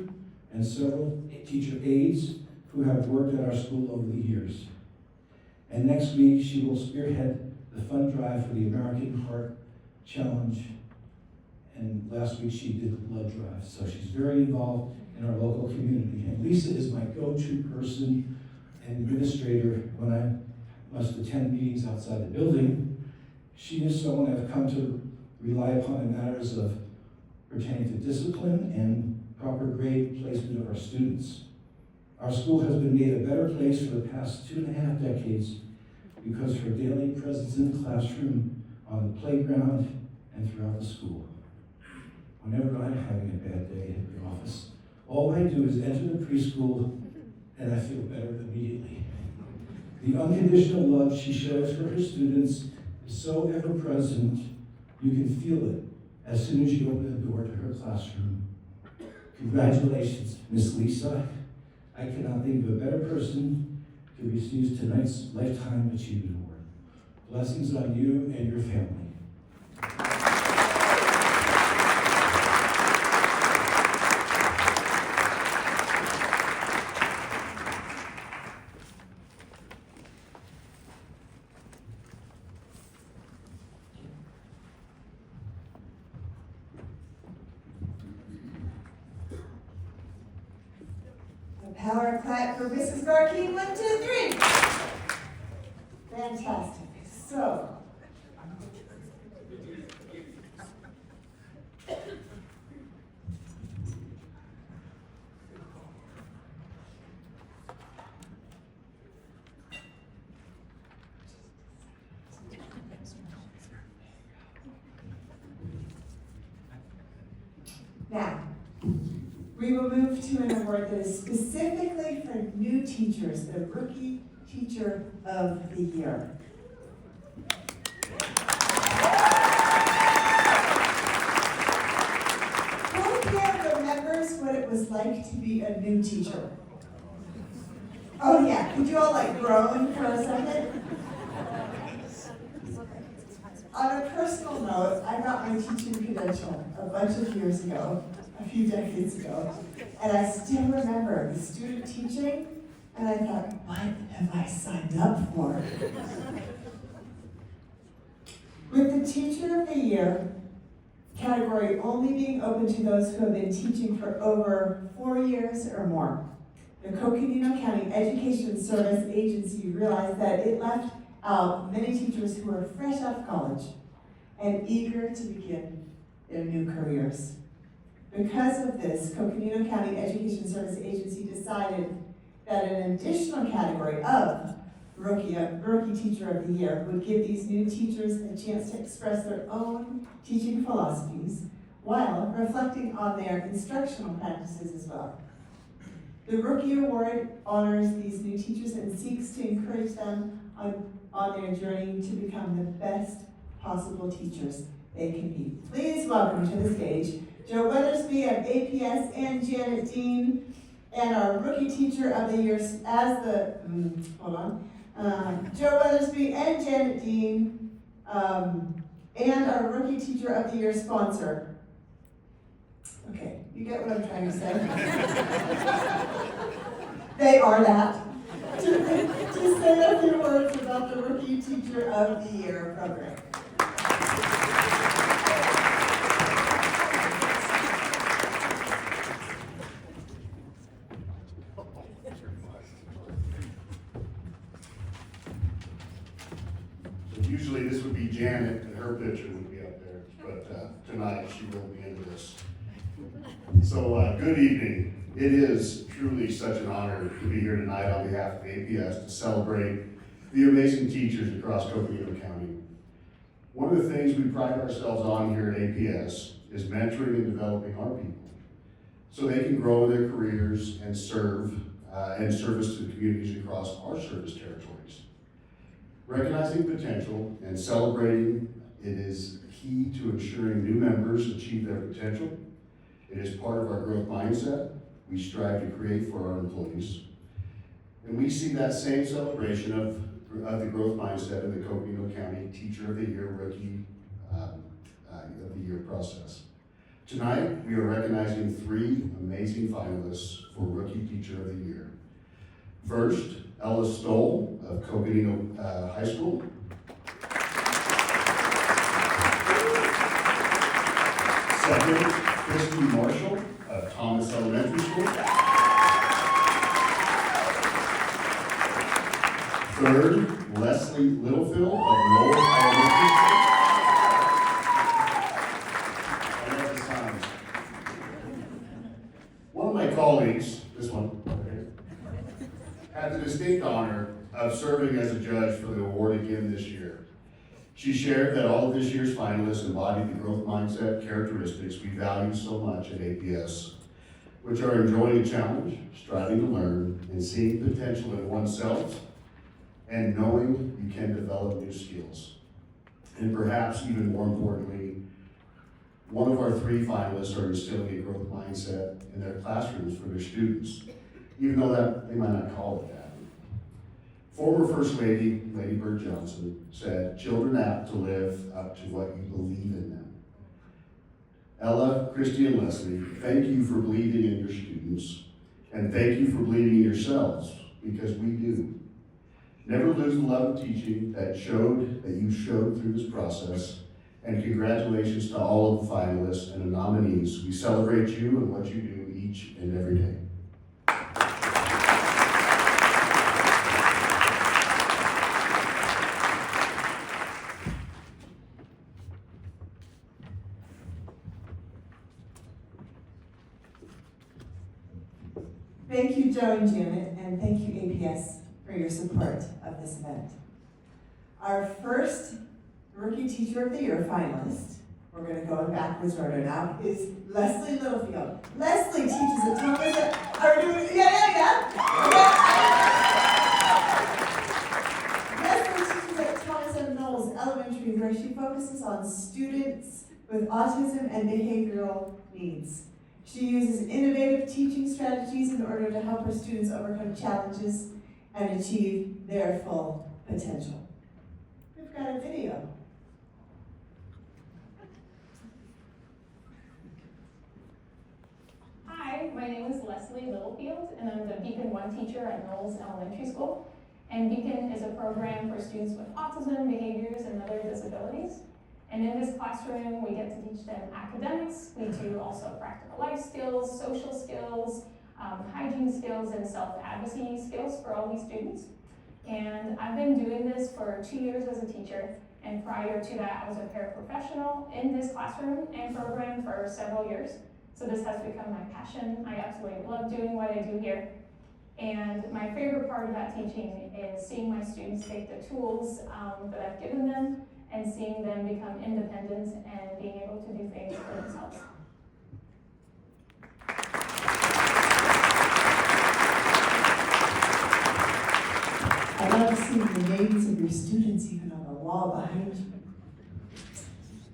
and several teacher aides who have worked at our school over the years. And next week, she will spearhead the fund drive for the American Heart Challenge. And last week, she did the blood drive. So she's very involved in our local community. And Lisa is my go-to person and administrator when I must attend meetings outside the building. She is someone I've come to rely upon in matters of pertaining to discipline and proper grade placement of our students. Our school has been made a better place for the past 2.5 decades because her daily presence in the classroom, on the playground, and throughout the school. Whenever I'm having a bad day at the office, all I do is enter the preschool and I feel better immediately. The unconditional love she shows for her students is so ever present, you can feel it as soon as you open the door to her classroom. Congratulations, Miss Lisa. I cannot think of a better person to receive tonight's Lifetime Achievement Award. Blessings on you and your family. Power clap for Mrs. Garkey. 1, 2, 3. Fantastic. So, now, we will move to an award that is specifically for new teachers, the Rookie Teacher of the Year. Who here remembers what it was like to be a new teacher? Oh yeah, could you all like groan for a second? On a personal note, I got my teaching credential a bunch of years ago, a few decades ago, and I still remember the student teaching, and I thought, what have I signed up for? With the Teacher of the Year category only being open to those who have been teaching for over 4 years or more, the Coconino County Education Service Agency realized that it left out many teachers who are fresh out of college and eager to begin their new careers. Because of this, Coconino County Education Service Agency decided that an additional category of Rookie Teacher of the Year would give these new teachers a chance to express their own teaching philosophies while reflecting on their instructional practices as well. The Rookie Award honors these new teachers and seeks to encourage them on their journey to become the best possible teachers they can be. Please welcome to the stage Joe Weathersby of APS and Janet Dean, and our Rookie Teacher of the Year Joe Weathersby and Janet Dean, and our Rookie Teacher of the Year sponsor. Okay, you get what I'm trying to say. They are that. To say a few words about the Rookie Teacher of the Year program. Usually this would be Janet and her picture would be up there, but tonight she wrote me into this. So good evening. It is truly such an honor to be here tonight on behalf of APS to celebrate the amazing teachers across Coconino County. One of the things we pride ourselves on here at APS is mentoring and developing our people so they can grow in their careers and serve and service to the communities across our service territories. Recognizing potential and celebrating it is key to ensuring new members achieve their potential. It is part of our growth mindset we strive to create for our employees. And we see that same celebration of the growth mindset in the Coconino County Teacher of the Year, Rookie of the Year process. Tonight, we are recognizing 3 amazing finalists for Rookie Teacher of the Year. First, Ella Stoll of Coconino High School. Second, Christy Marshall of Thomas Elementary School. Third, Leslie Littlefield of Knoll Elementary School. I love the signs. One of my colleagues, this one, had the distinct honor of serving as a judge for the award again this year. She shared that all of this year's finalists embodied the growth mindset characteristics we value so much at APS, which are enjoying a challenge, striving to learn, and seeing potential in oneself, and knowing you can develop new skills. And perhaps even more importantly, one of our 3 finalists are instilling a growth mindset in their classrooms for their students, even though that they might not call it that. Former First Lady, Lady Bird Johnson, said, "Children apt to live up to what you believe in them." Ella, Christy, and Leslie, thank you for believing in your students, and thank you for believing in yourselves, because we do. Never lose the love of teaching that you showed through this process, and congratulations to all of the finalists and the nominees. We celebrate you and what you do each and every day. Thank you, Joe and Janet, and thank you, APS, for your support of this event. Our first Rookie Teacher of the Year finalist, we're going to go in backwards order now, is Leslie Littlefield. Leslie teaches at Thomas. Are we doing? Yeah. Leslie teaches at Thomas and Knowles Elementary, where she focuses on students with autism and behavioral needs. She uses innovative teaching strategies in order to help her students overcome challenges and achieve their full potential. We've got a video. Hi, my name is Leslie Littlefield, and I'm the Beacon 1 teacher at Knowles Elementary School. And Beacon is a program for students with autism, behaviors, and other disabilities. And in this classroom, we get to teach them academics. We do also practical life skills, social skills, hygiene skills, and self-advocacy skills for all these students. And I've been doing this for 2 years as a teacher. And prior to that, I was a paraprofessional in this classroom and program for several years. So this has become my passion. I absolutely love doing what I do here. And my favorite part about teaching is seeing my students take the tools that I've given them and seeing them become independent and being able to do things for themselves. I love seeing the names of your students even on the wall behind you.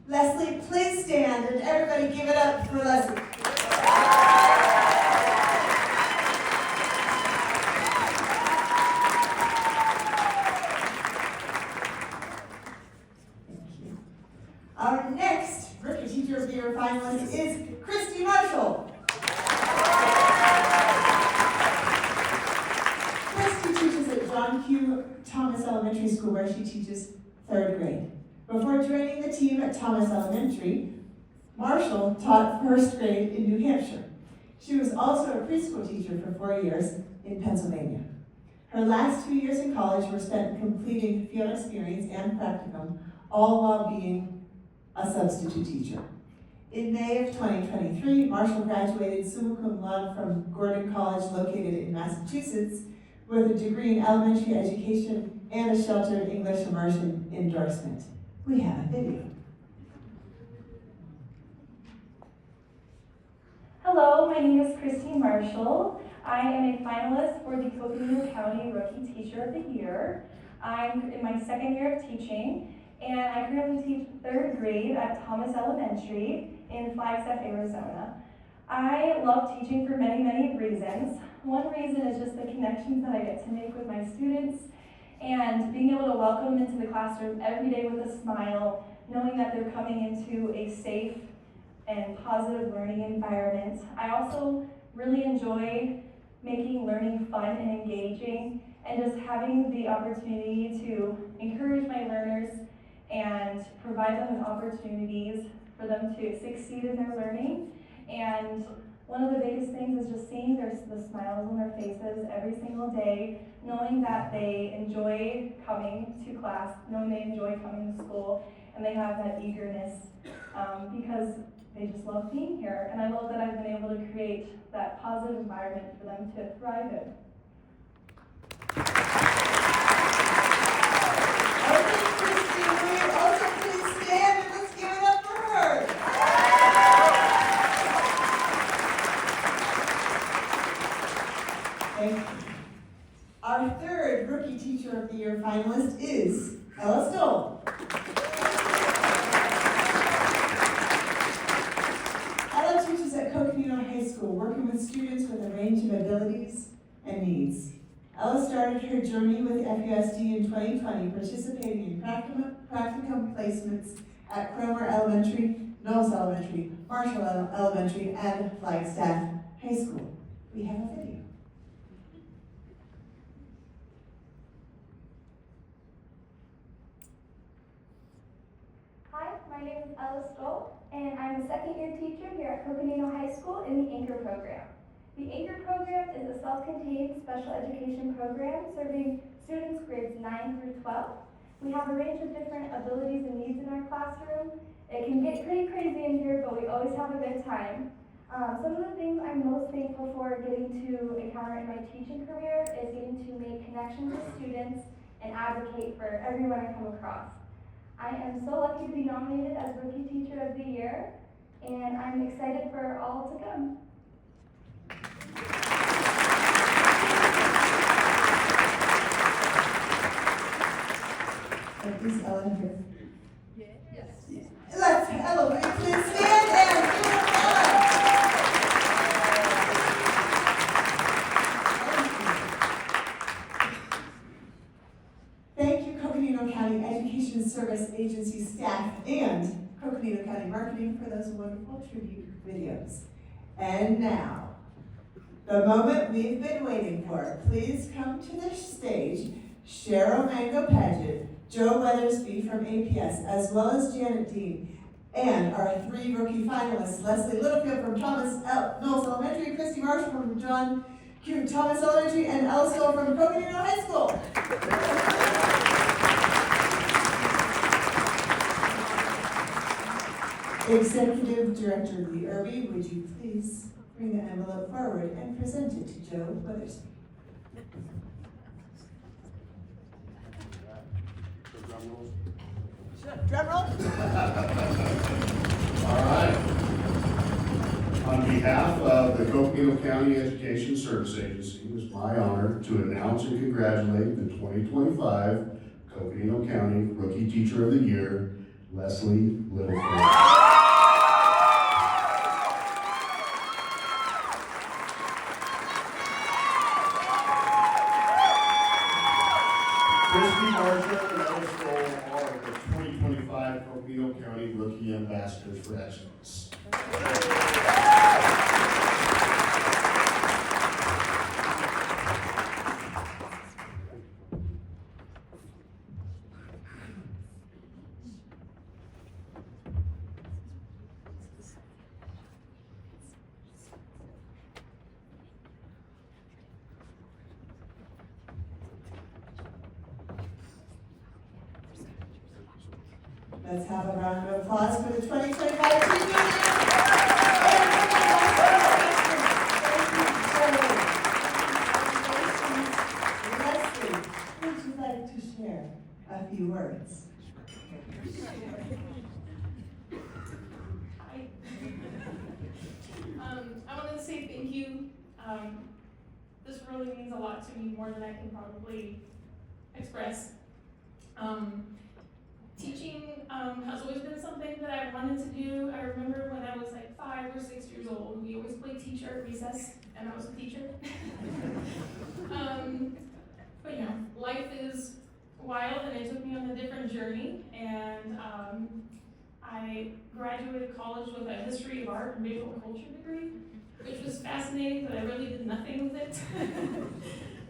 Leslie, please stand and everybody give it up for Leslie. Our next Rookie Teacher of the Year finalist is Christy Marshall. Christy teaches at John Q. Thomas Elementary School, where she teaches 3rd grade. Before joining the team at Thomas Elementary, Marshall taught 1st grade in New Hampshire. She was also a preschool teacher for 4 years in Pennsylvania. Her last 2 years in college were spent completing field experience and practicum, all while being a substitute teacher. In May of 2023, Marshall graduated summa cum laude from Gordon College, located in Massachusetts, with a degree in elementary education and a sheltered English immersion endorsement. We have a video. Hello, my name is Christine Marshall. I am a finalist for the Coconino County Rookie Teacher of the Year. I'm in my 2nd year of teaching, and I currently teach 3rd grade at Thomas Elementary in Flagstaff, Arizona. I love teaching for many, many reasons. One reason is just the connections that I get to make with my students and being able to welcome them into the classroom every day with a smile, knowing that they're coming into a safe and positive learning environment. I also really enjoy making learning fun and engaging and just having the opportunity to encourage my learners and provide them with opportunities for them to succeed in their learning. And one of the biggest things is just seeing the smiles on their faces every single day, knowing that they enjoy coming to class, knowing they enjoy coming to school, and they have that eagerness because they just love being here. And I love that I've been able to create that positive environment for them to thrive in. Okay, Christy, will you also please stand and let's give it up for her. Thank you. Our third Rookie Teacher of the Year finalist is Ella Stoll. Ella teaches at Coconino High School, working with students with a range of abilities and needs. Ella started her journey with FUSD in 2020, participating in practicum placements at Cromer Elementary, Knowles Elementary, Marshall Elementary, and Flagstaff High School. We have a video. Hi, my name is Ella Stoll, and I'm a second-year teacher here at Coconino High School in the Anchor program. The Anchor program is a self-contained special education program serving students grades 9 through 12. We have a range of different abilities and needs in our classroom. It can get pretty crazy in here, but we always have a good time. Some of the things I'm most thankful for getting to encounter in my teaching career is getting to make connections with students and advocate for everyone I come across. I am so lucky to be nominated as Rookie Teacher of the Year, and I'm excited for all to come. Is Ella here? Yes. Let's, Ella, will you please stand and give her applause? Thank you, Coconino County Education Service Agency staff and Coconino County Marketing for those wonderful tribute videos. And now, the moment we've been waiting for. Please come to the stage, Cheryl Mango Paget, Joe Weathersby from APS, as well as Janet Dean, and our three rookie finalists, Leslie Littlefield from Knowles Elementary, Christy Marshall from John Q. Thomas Elementary, and Ella Stoll from Coconino High School. Executive Director Lee Irby, would you please bring the envelope forward and present it to Joe Weathersby. Drum roll. All right. On behalf of the Coconino County Education Service Agency, it is my honor to announce and congratulate the 2025 Coconino County Rookie Teacher of the Year, Leslie Littlefield. Christy Marshall and Ella Stoll are the 2025 Coconino County Rookie Ambassadors for Excellence. Let's have a round of applause for the 2025 team. Leslie, would you like to share a few words? Hi. I wanted to say thank you. This really means a lot to me, more than I can probably express. Teaching has always been something that I wanted to do. I remember when I was like 5 or 6 years old, we always played at recess, and I was a teacher. But you know, life is wild, and it took me on a different journey, and I graduated college with a history of art and visual culture degree, which was fascinating, but I really did nothing with it.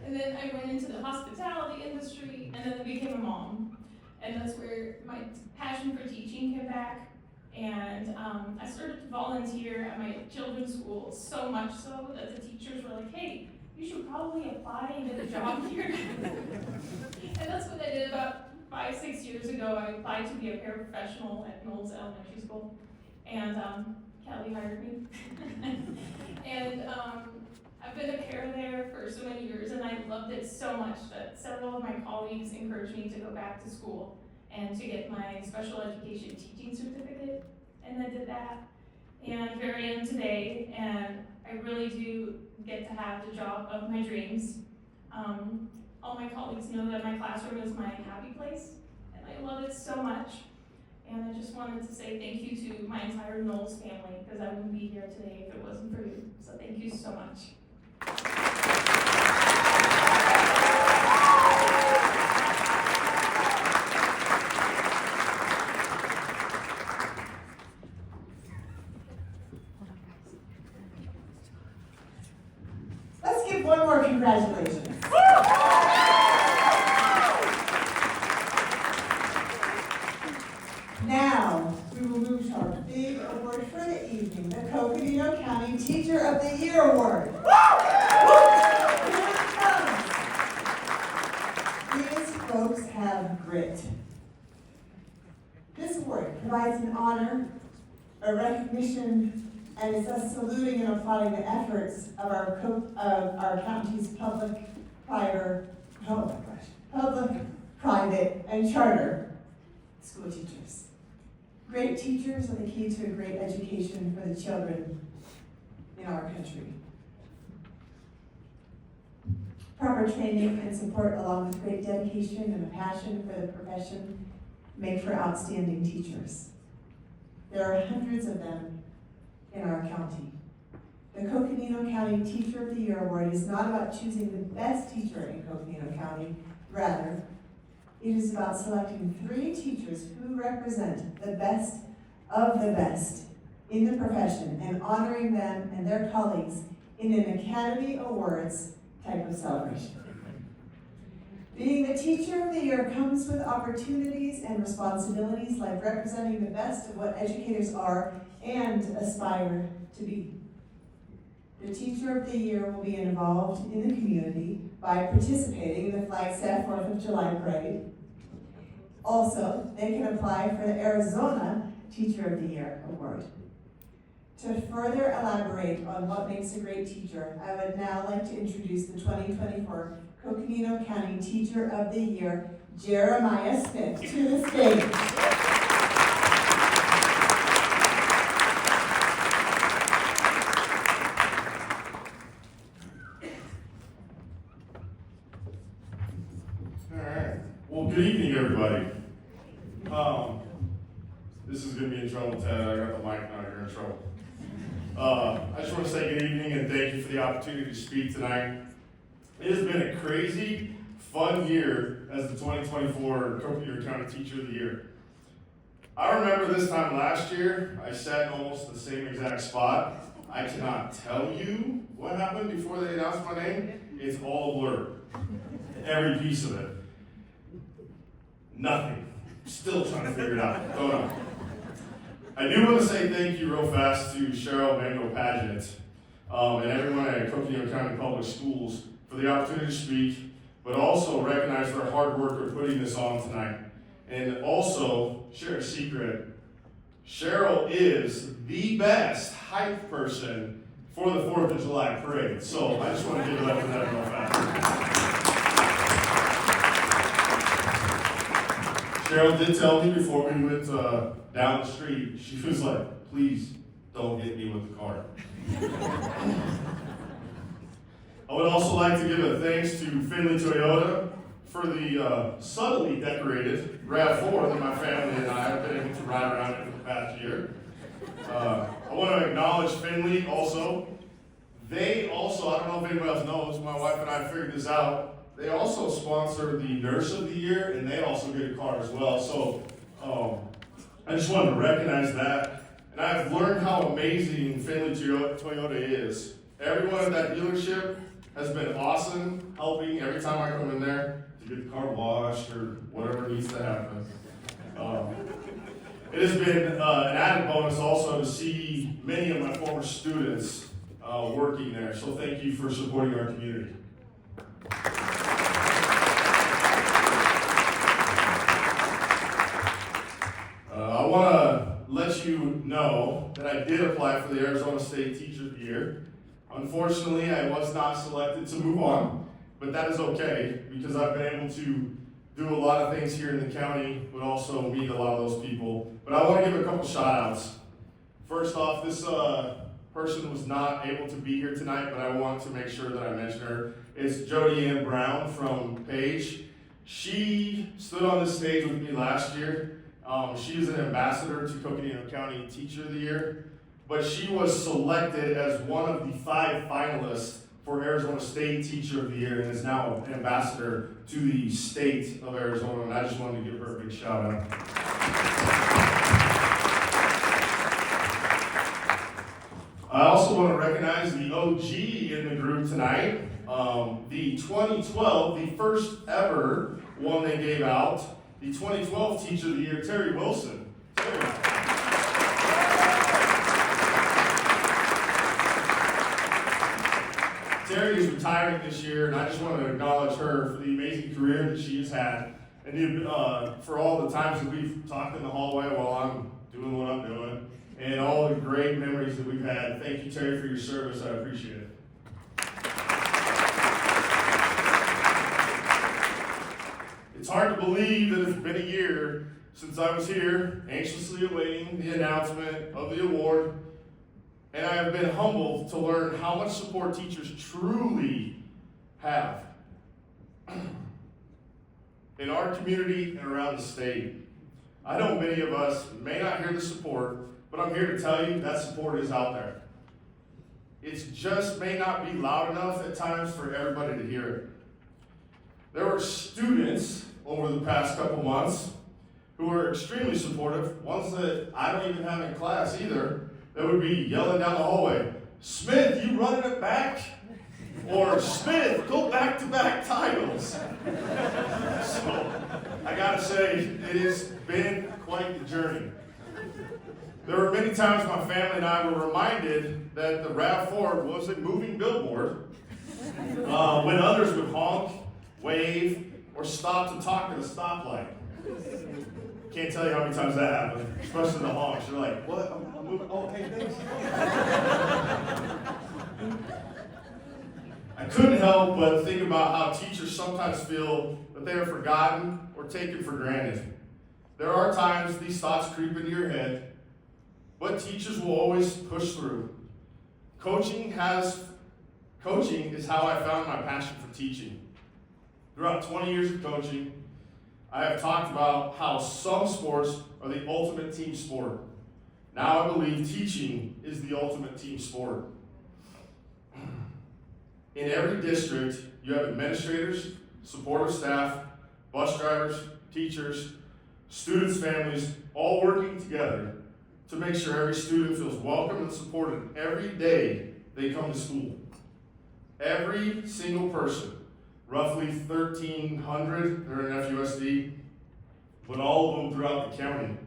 And then I went into the hospitality industry, and then I became a mom. And that's where my passion for teaching came back. And I started to volunteer at my children's school, so much so that the teachers were like, hey, you should probably apply and get a job here. And that's what I did about 5-6 years ago. I applied to be a paraprofessional at Knowles Elementary School. And Kelly hired me. And I've been a para there for so many years, and I loved it so much that several of my colleagues encouraged me to go back to school and to get my special education teaching certificate, and I did that. And here I am today, and I really do get to have the job of my dreams. All my colleagues know that my classroom is my happy place, and I love it so much. And I just wanted to say thank you to my entire Knowles family, because I wouldn't be here today if it wasn't for you. So thank you so much. Let's give one more congratulations. Now, we will move to our big award for the evening, the Coconino County Teacher of the Year Award. Here it comes. These folks have grit. This award provides an honor, a recognition, and it's us saluting and applauding the efforts of our county's public, private, and charter school teachers. Great teachers are the key to a great education for the children in our country. Proper training and support, along with great dedication and a passion for the profession, make for outstanding teachers. There are hundreds of them in our county. The Coconino County Teacher of the Year Award is not about choosing the best teacher in Coconino County. Rather, it is about selecting 3 teachers who represent the best of the best in the profession and honoring them and their colleagues in an Academy Awards type of celebration. Being the Teacher of the Year comes with opportunities and responsibilities like representing the best of what educators are and aspire to be. The Teacher of the Year will be involved in the community by participating in the Flagstaff 4th of July Parade. Also, they can apply for the Arizona Teacher of the Year Award. To further elaborate on what makes a great teacher, I would now like to introduce the 2024 Coconino County Teacher of the Year, Jeremiah Smith, to the stage. Well, good evening, everybody. This is going to be in trouble, Ted. I got the mic now, you're in trouble. I just want to say good evening and thank you for the opportunity to speak tonight. It has been a crazy, fun year as the 2024 Coconino County Teacher of the Year. I remember this time last year, I sat in almost the same exact spot. I cannot tell you what happened before they announced my name. It's all a blur. Every piece of it. Nothing. Still trying to figure it out. Don't know. I do want to say thank you real fast to Cheryl Mango Pageant and everyone at Coconino County Public Schools for the opportunity to speak, but also recognize their hard work for putting this on tonight. And also share a secret. Cheryl is the best hype person for the 4th of July parade. So I just want to give it up for that real fast. Cheryl did tell me before we went down the street, she was like, please don't hit me with the car. I would also like to give a thanks to Finley Toyota for the subtly decorated RAV4 that my family and I have been able to ride around in for the past year. I want to acknowledge Finley also. They also, I don't know if anybody else knows, my wife and I figured this out, they also sponsor the Nurse of the Year, and they also get a car as well. So I just wanted to recognize that. And I've learned how amazing Findlay Toyota is. Everyone at that dealership has been awesome, helping every time I come in there to get the car washed or whatever needs to happen. It has been an added bonus also to see many of my former students working there. So thank you for supporting our community. I want to let you know that I did apply for the Arizona State Teacher of the Year. Unfortunately, I was not selected to move on, but that is okay because I've been able to do a lot of things here in the county, but also meet a lot of those people. But I want to give a couple shout outs. First off, this person was not able to be here tonight, but I want to make sure that I mention her. It's Jody Ann Brown from Page. She stood on this stage with me last year. She is an ambassador to Coconino County Teacher of the Year, but she was selected as one of the 5 finalists for Arizona State Teacher of the Year and is now an ambassador to the state of Arizona, and I just wanted to give her a big shout out. I also want to recognize the OG in the group tonight. The 2012, the first ever one they gave out, the 2012 Teacher of the Year, Terry Wilson. Terry is retiring this year, and I just want to acknowledge her for the amazing career that she has had, and for all the times that we've talked in the hallway while I'm doing what I'm doing, and all the great memories that we've had. Thank you, Terry, for your service. I appreciate it. It's hard to believe that it's been a year since I was here, anxiously awaiting the announcement of the award, and I have been humbled to learn how much support teachers truly have in our community and around the state. I know many of us may not hear the support, but I'm here to tell you that support is out there. It just may not be loud enough at times for everybody to hear it. There were students over the past couple months who were extremely supportive, ones that I don't even have in class either, that would be yelling down the hallway, "Smith, you running it back?" Or, "Smith, go back-to-back titles." So, I gotta say, it has been quite the journey. There were many times my family and I were reminded that the RAV4 was a moving billboard when others would honk, wave, or stop to talk at a stoplight. Can't tell you how many times that happened, especially the honks. You're like, "What? I'm moving. Oh, hey, thanks." I couldn't help but think about how teachers sometimes feel that they are forgotten or taken for granted. There are times these thoughts creep into your head, but teachers will always push through. Coaching is how I found my passion for teaching. Throughout 20 years of coaching, I have talked about how some sports are the ultimate team sport. Now I believe teaching is the ultimate team sport. In every district, you have administrators, supportive staff, bus drivers, teachers, students' families, all working together to make sure every student feels welcome and supported every day they come to school. Every single person, roughly 1,300 that are in FUSD, but all of them throughout the county,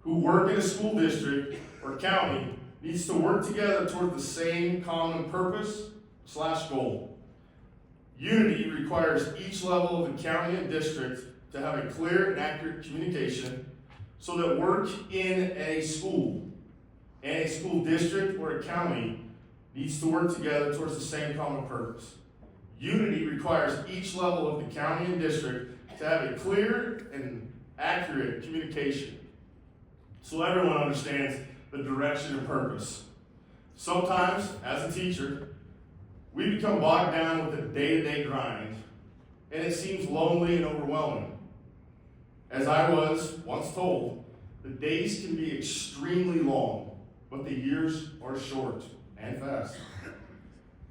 who work in a school district or county needs to work together toward the same common purpose/goal. Unity requires each level of the county and district to have a clear and accurate communication so that work in a school and a school district or a county needs to work together towards the same common purpose. Unity requires each level of the county and district to have a clear and accurate communication so everyone understands the direction and purpose. Sometimes, as a teacher, we become bogged down with the day-to-day grind, and it seems lonely and overwhelming. As I was once told, the days can be extremely long, but the years are short and fast.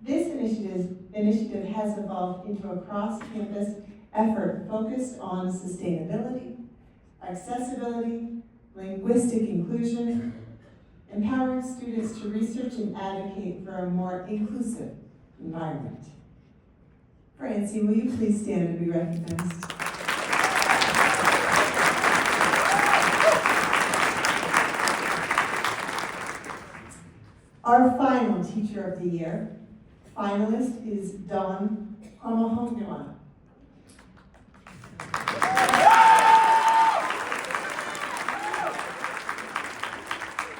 This initiative has evolved into a cross-campus effort focused on sustainability, accessibility, linguistic inclusion, empowering students to research and advocate for a more inclusive environment. Francie, will you please stand and be recognized? Our final Teacher of the Year finalist is Dawn Homohongwa.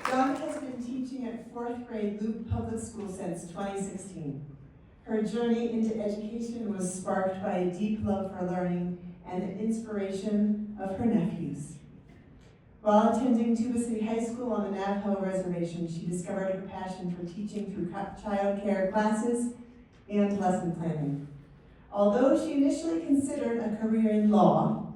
Dawn has been teaching at 4th grade Loop Public School since 2016. Her journey into education was sparked by a deep love for learning and the inspiration of her nephews. While attending Tuba City High School on the Navajo Reservation, she discovered her passion for teaching through child care classes and lesson planning. Although she initially considered a career in law,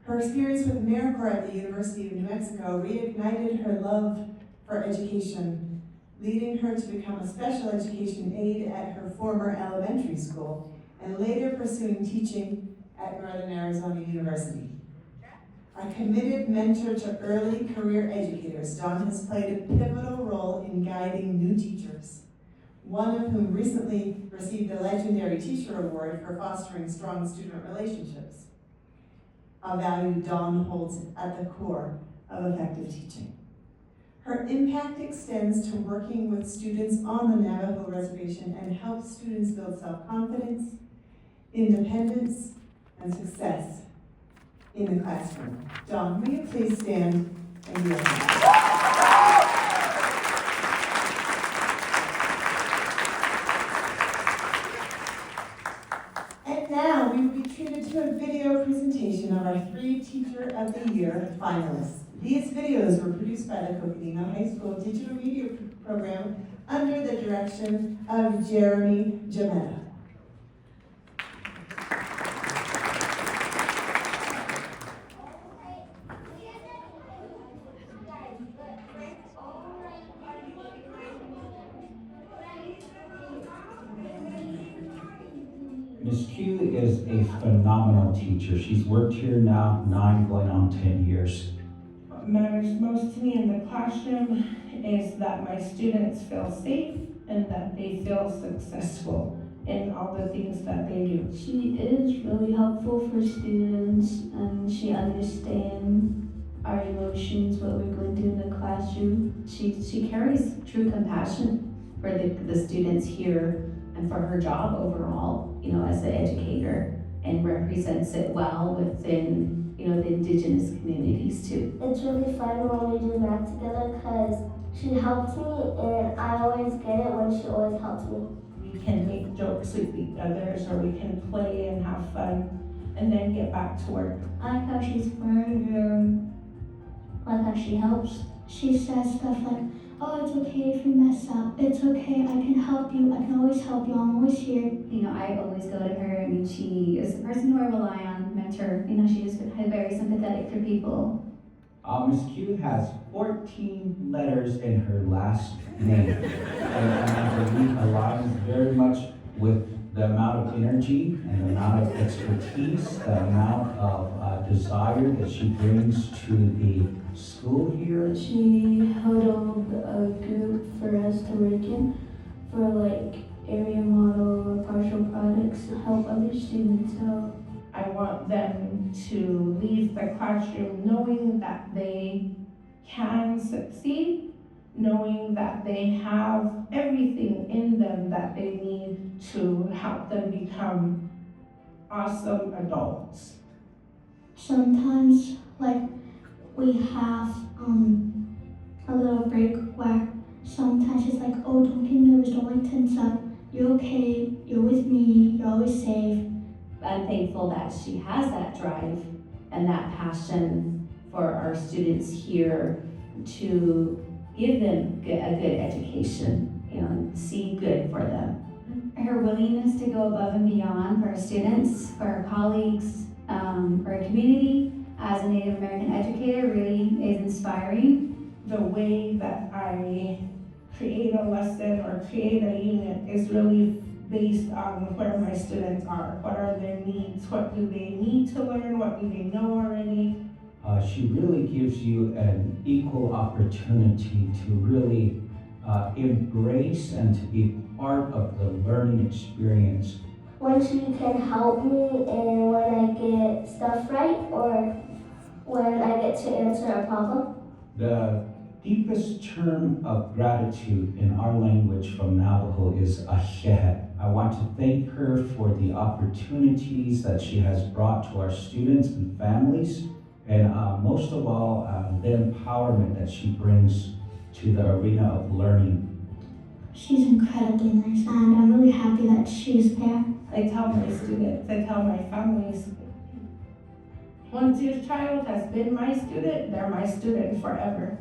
her experience with AmeriCorps at the University of New Mexico reignited her love for education, leading her to become a special education aide at her former elementary school and later pursuing teaching at Northern Arizona University. A committed mentor to early career educators, Dawn has played a pivotal role in guiding new teachers, one of whom recently received the Legendary Teacher Award for fostering strong student relationships, a value Dawn holds at the core of effective teaching. Her impact extends to working with students on the Navajo Reservation and helps students build self-confidence, independence, and success in the classroom. Dawn, will you please stand and be recognized? And now we will be treated to a video presentation of our 3 Teacher of the Year finalists. These videos were produced by the Coconino High School Digital Media Program under the direction of Jeremy Jametta. Ms. Q is a phenomenal teacher. She's worked here now 9 going on 10 years. What matters most to me in the classroom is that my students feel safe and that they feel successful in all the things that they do. She is really helpful for students and she understands our emotions, what we're going through in the classroom. She carries true compassion for the students here and for her job overall, as an educator, and represents it well within, the indigenous communities too. It's really fun when we do math together because she helps me and I always get it when she always helps me. We can make jokes with each other, or we can play and have fun and then get back to work. I like how she's fun, like how she helps. She says stuff like, oh, it's okay if you mess up. It's okay, I can help you. I can always help you. I'm always here. I always go to her. She is a person who I rely on, mentor. She just very sympathetic for people. Ms. Q has 14 letters in her last name. and I believe aligns very much with the amount of energy and the amount of expertise, the amount of desire that she brings to the school here. She huddled a group for us to work in for area model or partial projects to help other students out. I want them to leave the classroom knowing that they can succeed, knowing that they have everything in them that they need to help them become awesome adults. Sometimes, we have a little break where sometimes it's like, oh, don't get nervous, don't tense up. You're okay, you're with me, you're always safe. I'm thankful that she has that drive and that passion for our students here to give them a good education, and see good for them. Her willingness to go above and beyond for our students, for our colleagues, for our community as a Native American educator really is inspiring. The way that I create a lesson or create a unit is really based on where my students are. What are their needs? What do they need to learn? What do they know already? She really gives you an equal opportunity to really embrace and to be part of the learning experience. When she can help me and when I get stuff right or when I get to answer a problem. The deepest term of gratitude in our language from Navajo is ahe. I want to thank her for the opportunities that she has brought to our students and families, and most of all, the empowerment that she brings to the arena of learning. She's incredibly nice, and I'm really happy that she's there. I tell my students, I tell my families, once your child has been my student, they're my student forever.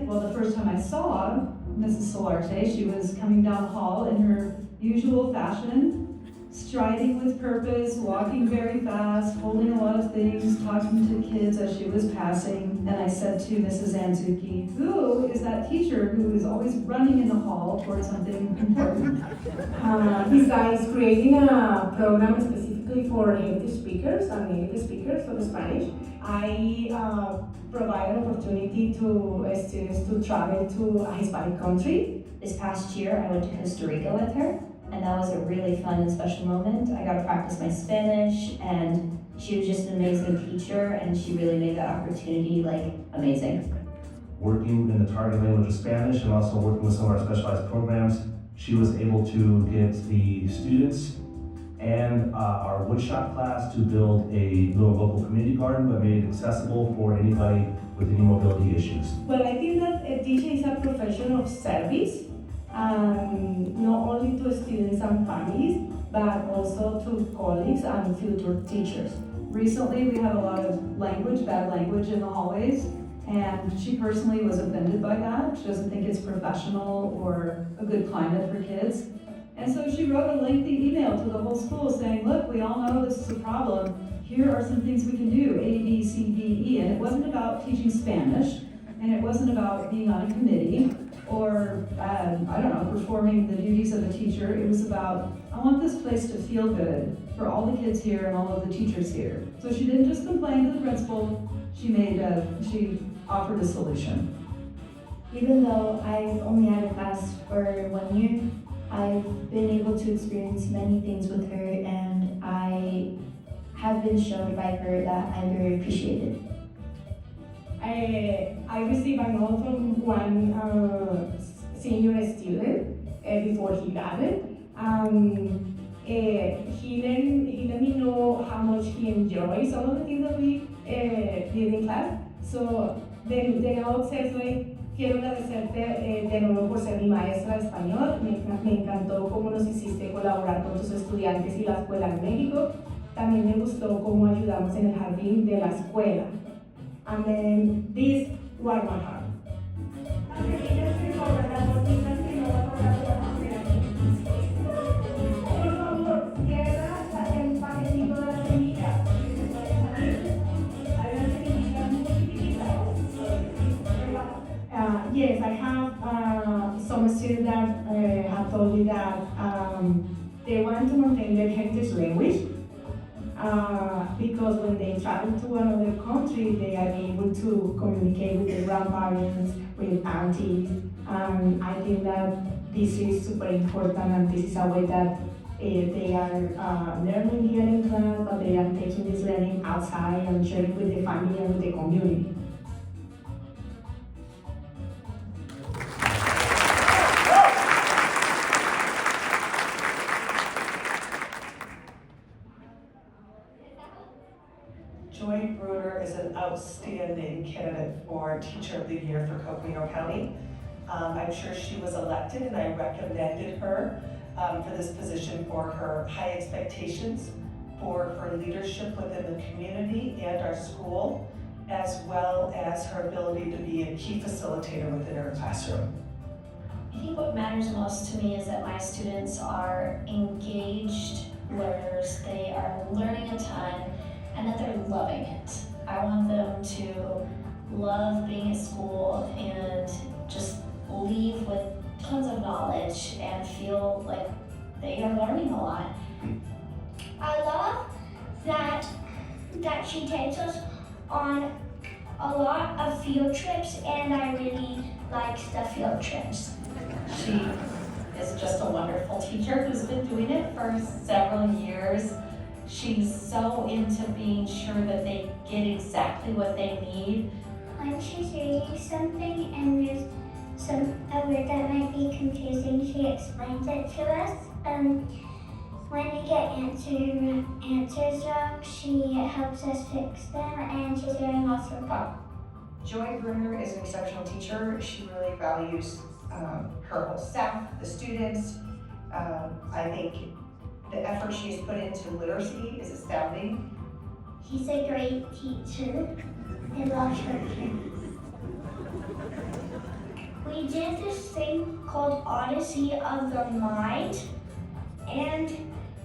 The first time I saw Mrs. Solarte, she was coming down the hall in her usual fashion, striding with purpose, walking very fast, holding a lot of things, talking to kids as she was passing. And I said to Mrs. Anzuki, who is that teacher who is always running in the hall towards something important? Besides creating a program specifically for native speakers and native speakers of Spanish, I provide an opportunity to students to travel to a Hispanic country. This past year, I went to Costa Rica with her, and that was a really fun and special moment. I got to practice my Spanish, and she was just an amazing teacher, and she really made that opportunity, amazing. Working in the target language of Spanish and also working with some of our specialized programs, she was able to get the students and our woodshop class to build a little local community garden, but made it accessible for anybody with any mobility issues. Well, I think that a teacher is a profession of service, not only to students and families, but also to colleagues and future teachers. Recently, we had a lot of bad language in the hallways, and she personally was offended by that. She doesn't think it's professional or a good climate for kids. And so she wrote a lengthy email to the whole school saying, look, we all know this is a problem. Here are some things we can do, A, B, C, D, E. And it wasn't about teaching Spanish, and it wasn't about being on a committee, or, performing the duties of a teacher. It was about, I want this place to feel good for all the kids here and all of the teachers here. So she didn't just complain to the principal, she offered a solution. Even though I've only had a class for 1 year, I've been able to experience many things with her, and I have been shown by her that I'm very appreciated. I received a note from one senior student before he graduated. He let me know how much he enjoyed some of the things that we did in class. So the note says, quiero agradecerte de nuevo por ser mi maestra de español. Me encantó cómo nos hiciste colaborar con tus estudiantes y la escuela en México. También me gustó cómo ayudamos en el jardín de la escuela. And then this warmed my heart. Yes, I have some students that have told me that they want to maintain their heritage language because when they travel to another country, they are able to communicate with their grandparents, with aunties, and I think that this is super important, and this is a way that they are learning here in class, but they are taking this learning outside and sharing with the family and with the community. Joy Bruder is an outstanding candidate for Teacher of the Year for Coconino County. I'm sure she was elected, and I recommended her for this position for her high expectations, for her leadership within the community and our school, as well as her ability to be a key facilitator within her classroom. I think what matters most to me is that my students are engaged learners. They are learning a ton and that they're loving it. I want them to love being at school and just leave with tons of knowledge and feel like they are learning a lot. I love that she takes us on a lot of field trips, and I really like the field trips. She is just a wonderful teacher who's been doing it for several years. She's so into being sure that they get exactly what they need. When she's reading something and there's a word that might be confusing, she explains it to us. When we get answers wrong, she helps us fix them, and she's very also fun. Joy Bruner is an exceptional teacher. She really values her whole staff, the students. I think the effort she has put into literacy is astounding. She's a great teacher. I love her. We did this thing called Odyssey of the Mind, and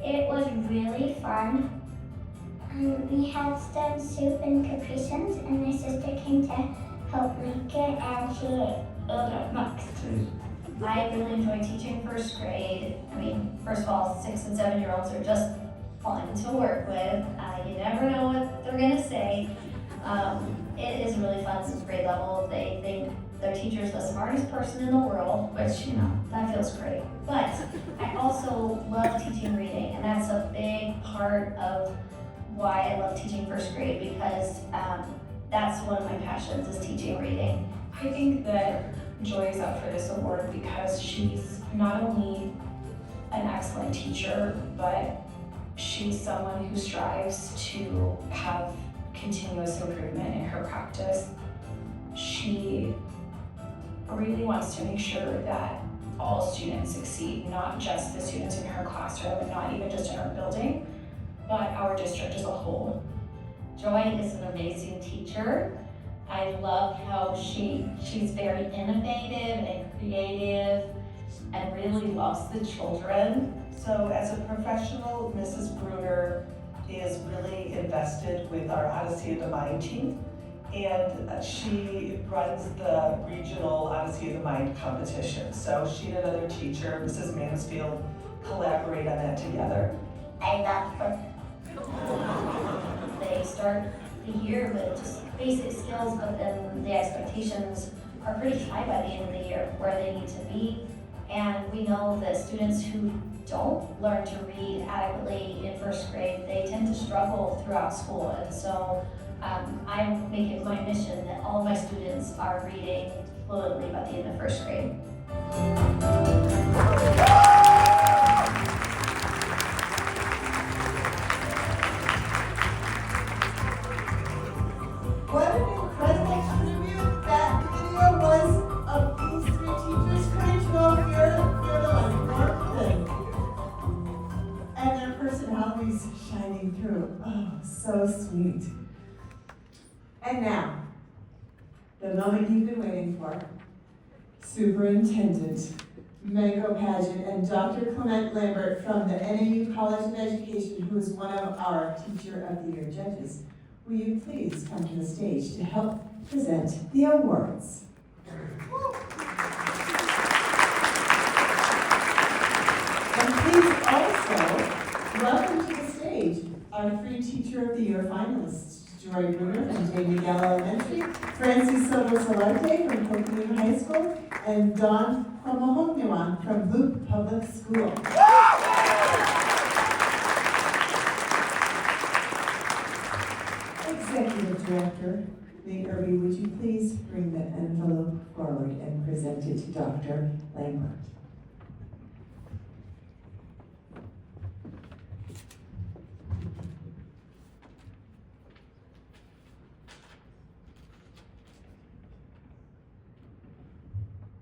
it was really fun. We had stem soup and Capri Suns, and my sister came to help make it, and she ate it next. I really enjoy teaching first grade. I mean, first of all, 6 and 7-year-olds are just fun to work with. You never know what they're gonna say. It is really fun since grade level. They think their teacher's the smartest person in the world, which, you know, that feels great. But I also love teaching reading, and that's a big part of why I love teaching first grade, because that's one of my passions, is teaching reading. I think that Joy is up for this award because she's not only an excellent teacher, but she's someone who strives to have continuous improvement in her practice. She really wants to make sure that all students succeed, not just the students in her classroom and not even just in her building, but our district as a whole. Joy is an amazing teacher. I love how she's very innovative and creative and really loves the children. So as a professional, Mrs. Bruner is really invested with our Odyssey of the Mind team, and she runs the regional Odyssey of the Mind competition. So she and another teacher, Mrs. Mansfield, collaborate on that together. I love her. They start the year with just basic skills, but then the expectations are pretty high by the end of the year where they need to be. And we know that students who don't learn to read adequately in first grade, they tend to struggle throughout school. And so I make it my mission that all of my students are reading fluently by the end of first grade. What an incredible tribute that video was of these three teachers. Courage to all fear the life and their personalities shining through. Oh, so sweet. And now, the moment you've been waiting for. Superintendent, Mango Pageant, and Dr. Clement Lambert from the NAU College of Education, who is one of our Teacher of the Year judges. Will you please come to the stage to help present the awards? And please also welcome to the stage our three Teacher of the Year finalists: Joy Bruner from J. Miguel Elementary, Francis Soto Solarte from Coconino High School, and Dawn Kwamahongniwan from Loop Public School. Executive Director Lee Irby, would you please bring the envelope forward and present it to Dr. Lambert?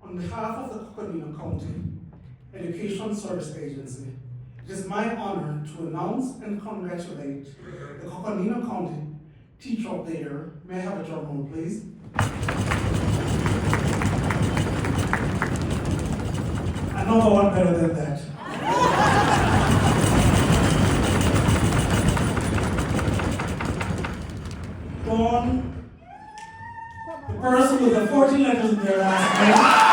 On behalf of the Coconino County Education Service Agency, It is my honor to announce and congratulate the Coconino County Teacher of the Year. May I have a drum roll, please? Another one better than that. Dawn, the person with the 14 letters in their last name.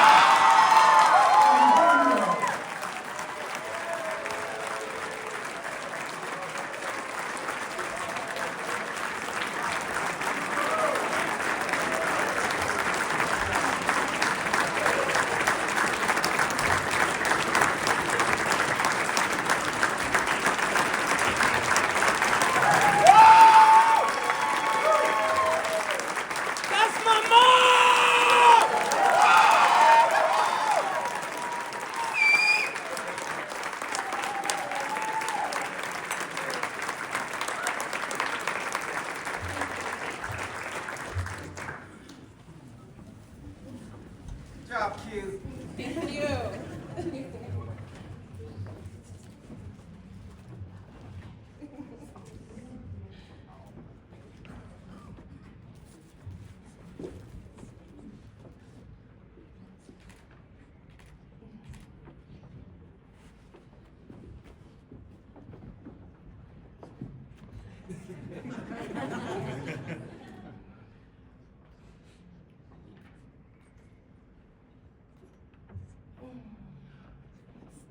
Job, Q. Thank you.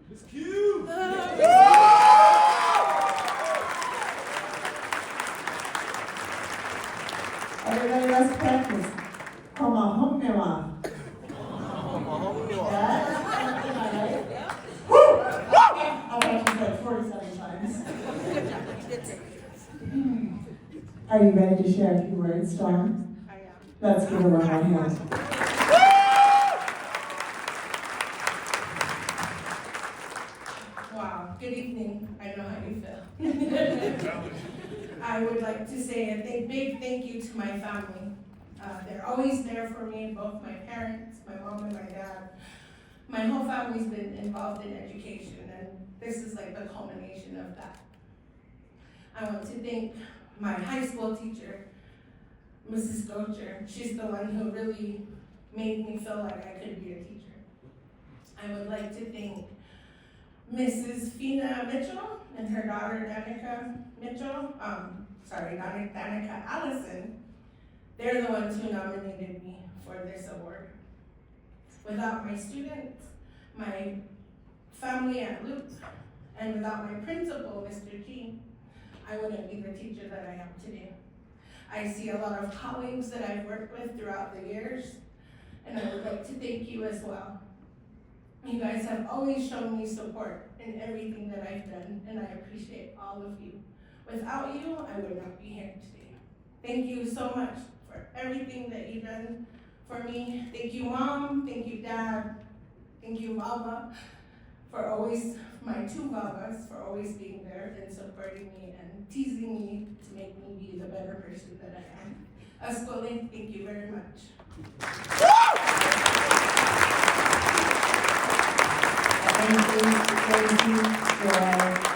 Miss Q! Everybody, let's practice. Come on, home now. I've actually said 47 times. Are you ready to share a few words, Dawn? I am. Let's give her one more hand. Wow, good evening. I know how you feel. I would like to say a big thank you to my family. They're always there for me, both my parents, my mom and my dad. My whole family's been involved in education, and this is like the culmination of that. I want to thank my high school teacher, Mrs. Gocher. She's the one who really made me feel like I could be a teacher. I would like to thank Mrs. Fina Mitchell and her daughter Danica Mitchell, Danica Allison. They're the ones who nominated me for this award. Without my students, my family at Luke, and without my principal, Mr. G, I wouldn't be the teacher that I am today. I see a lot of colleagues that I've worked with throughout the years, and I would like to thank you as well. You guys have always shown me support in everything that I've done, and I appreciate all of you. Without you, I would not be here today. Thank you so much for everything that you've done for me. Thank you, Mom. Thank you, Dad. Thank you, Mama, for always, my two Mamas, for always being there and supporting me and teasing me to make me be the better person that I am. Escole, thank you very much. Thank you, Joy,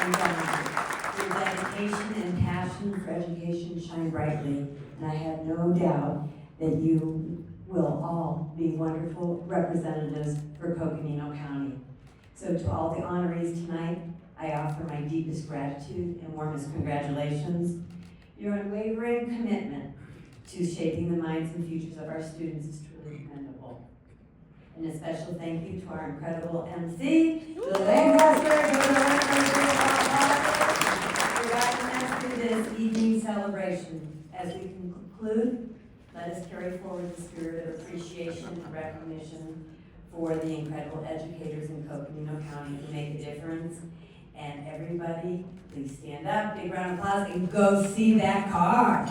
and John. Your dedication and passion for education shine brightly, and I have no doubt that you will all be wonderful representatives for Coconino County. So to all the honorees tonight, I offer my deepest gratitude and warmest congratulations. Your unwavering commitment to shaping the minds and futures of our students is truly commendable. And a special thank you to our incredible MC, Lorraine Hester, for guiding us through this evening celebration. As we conclude, let us carry forward the spirit of appreciation and recognition for the incredible educators in Coconino County who make a difference. And everybody, please stand up, big round of applause, and go see that car.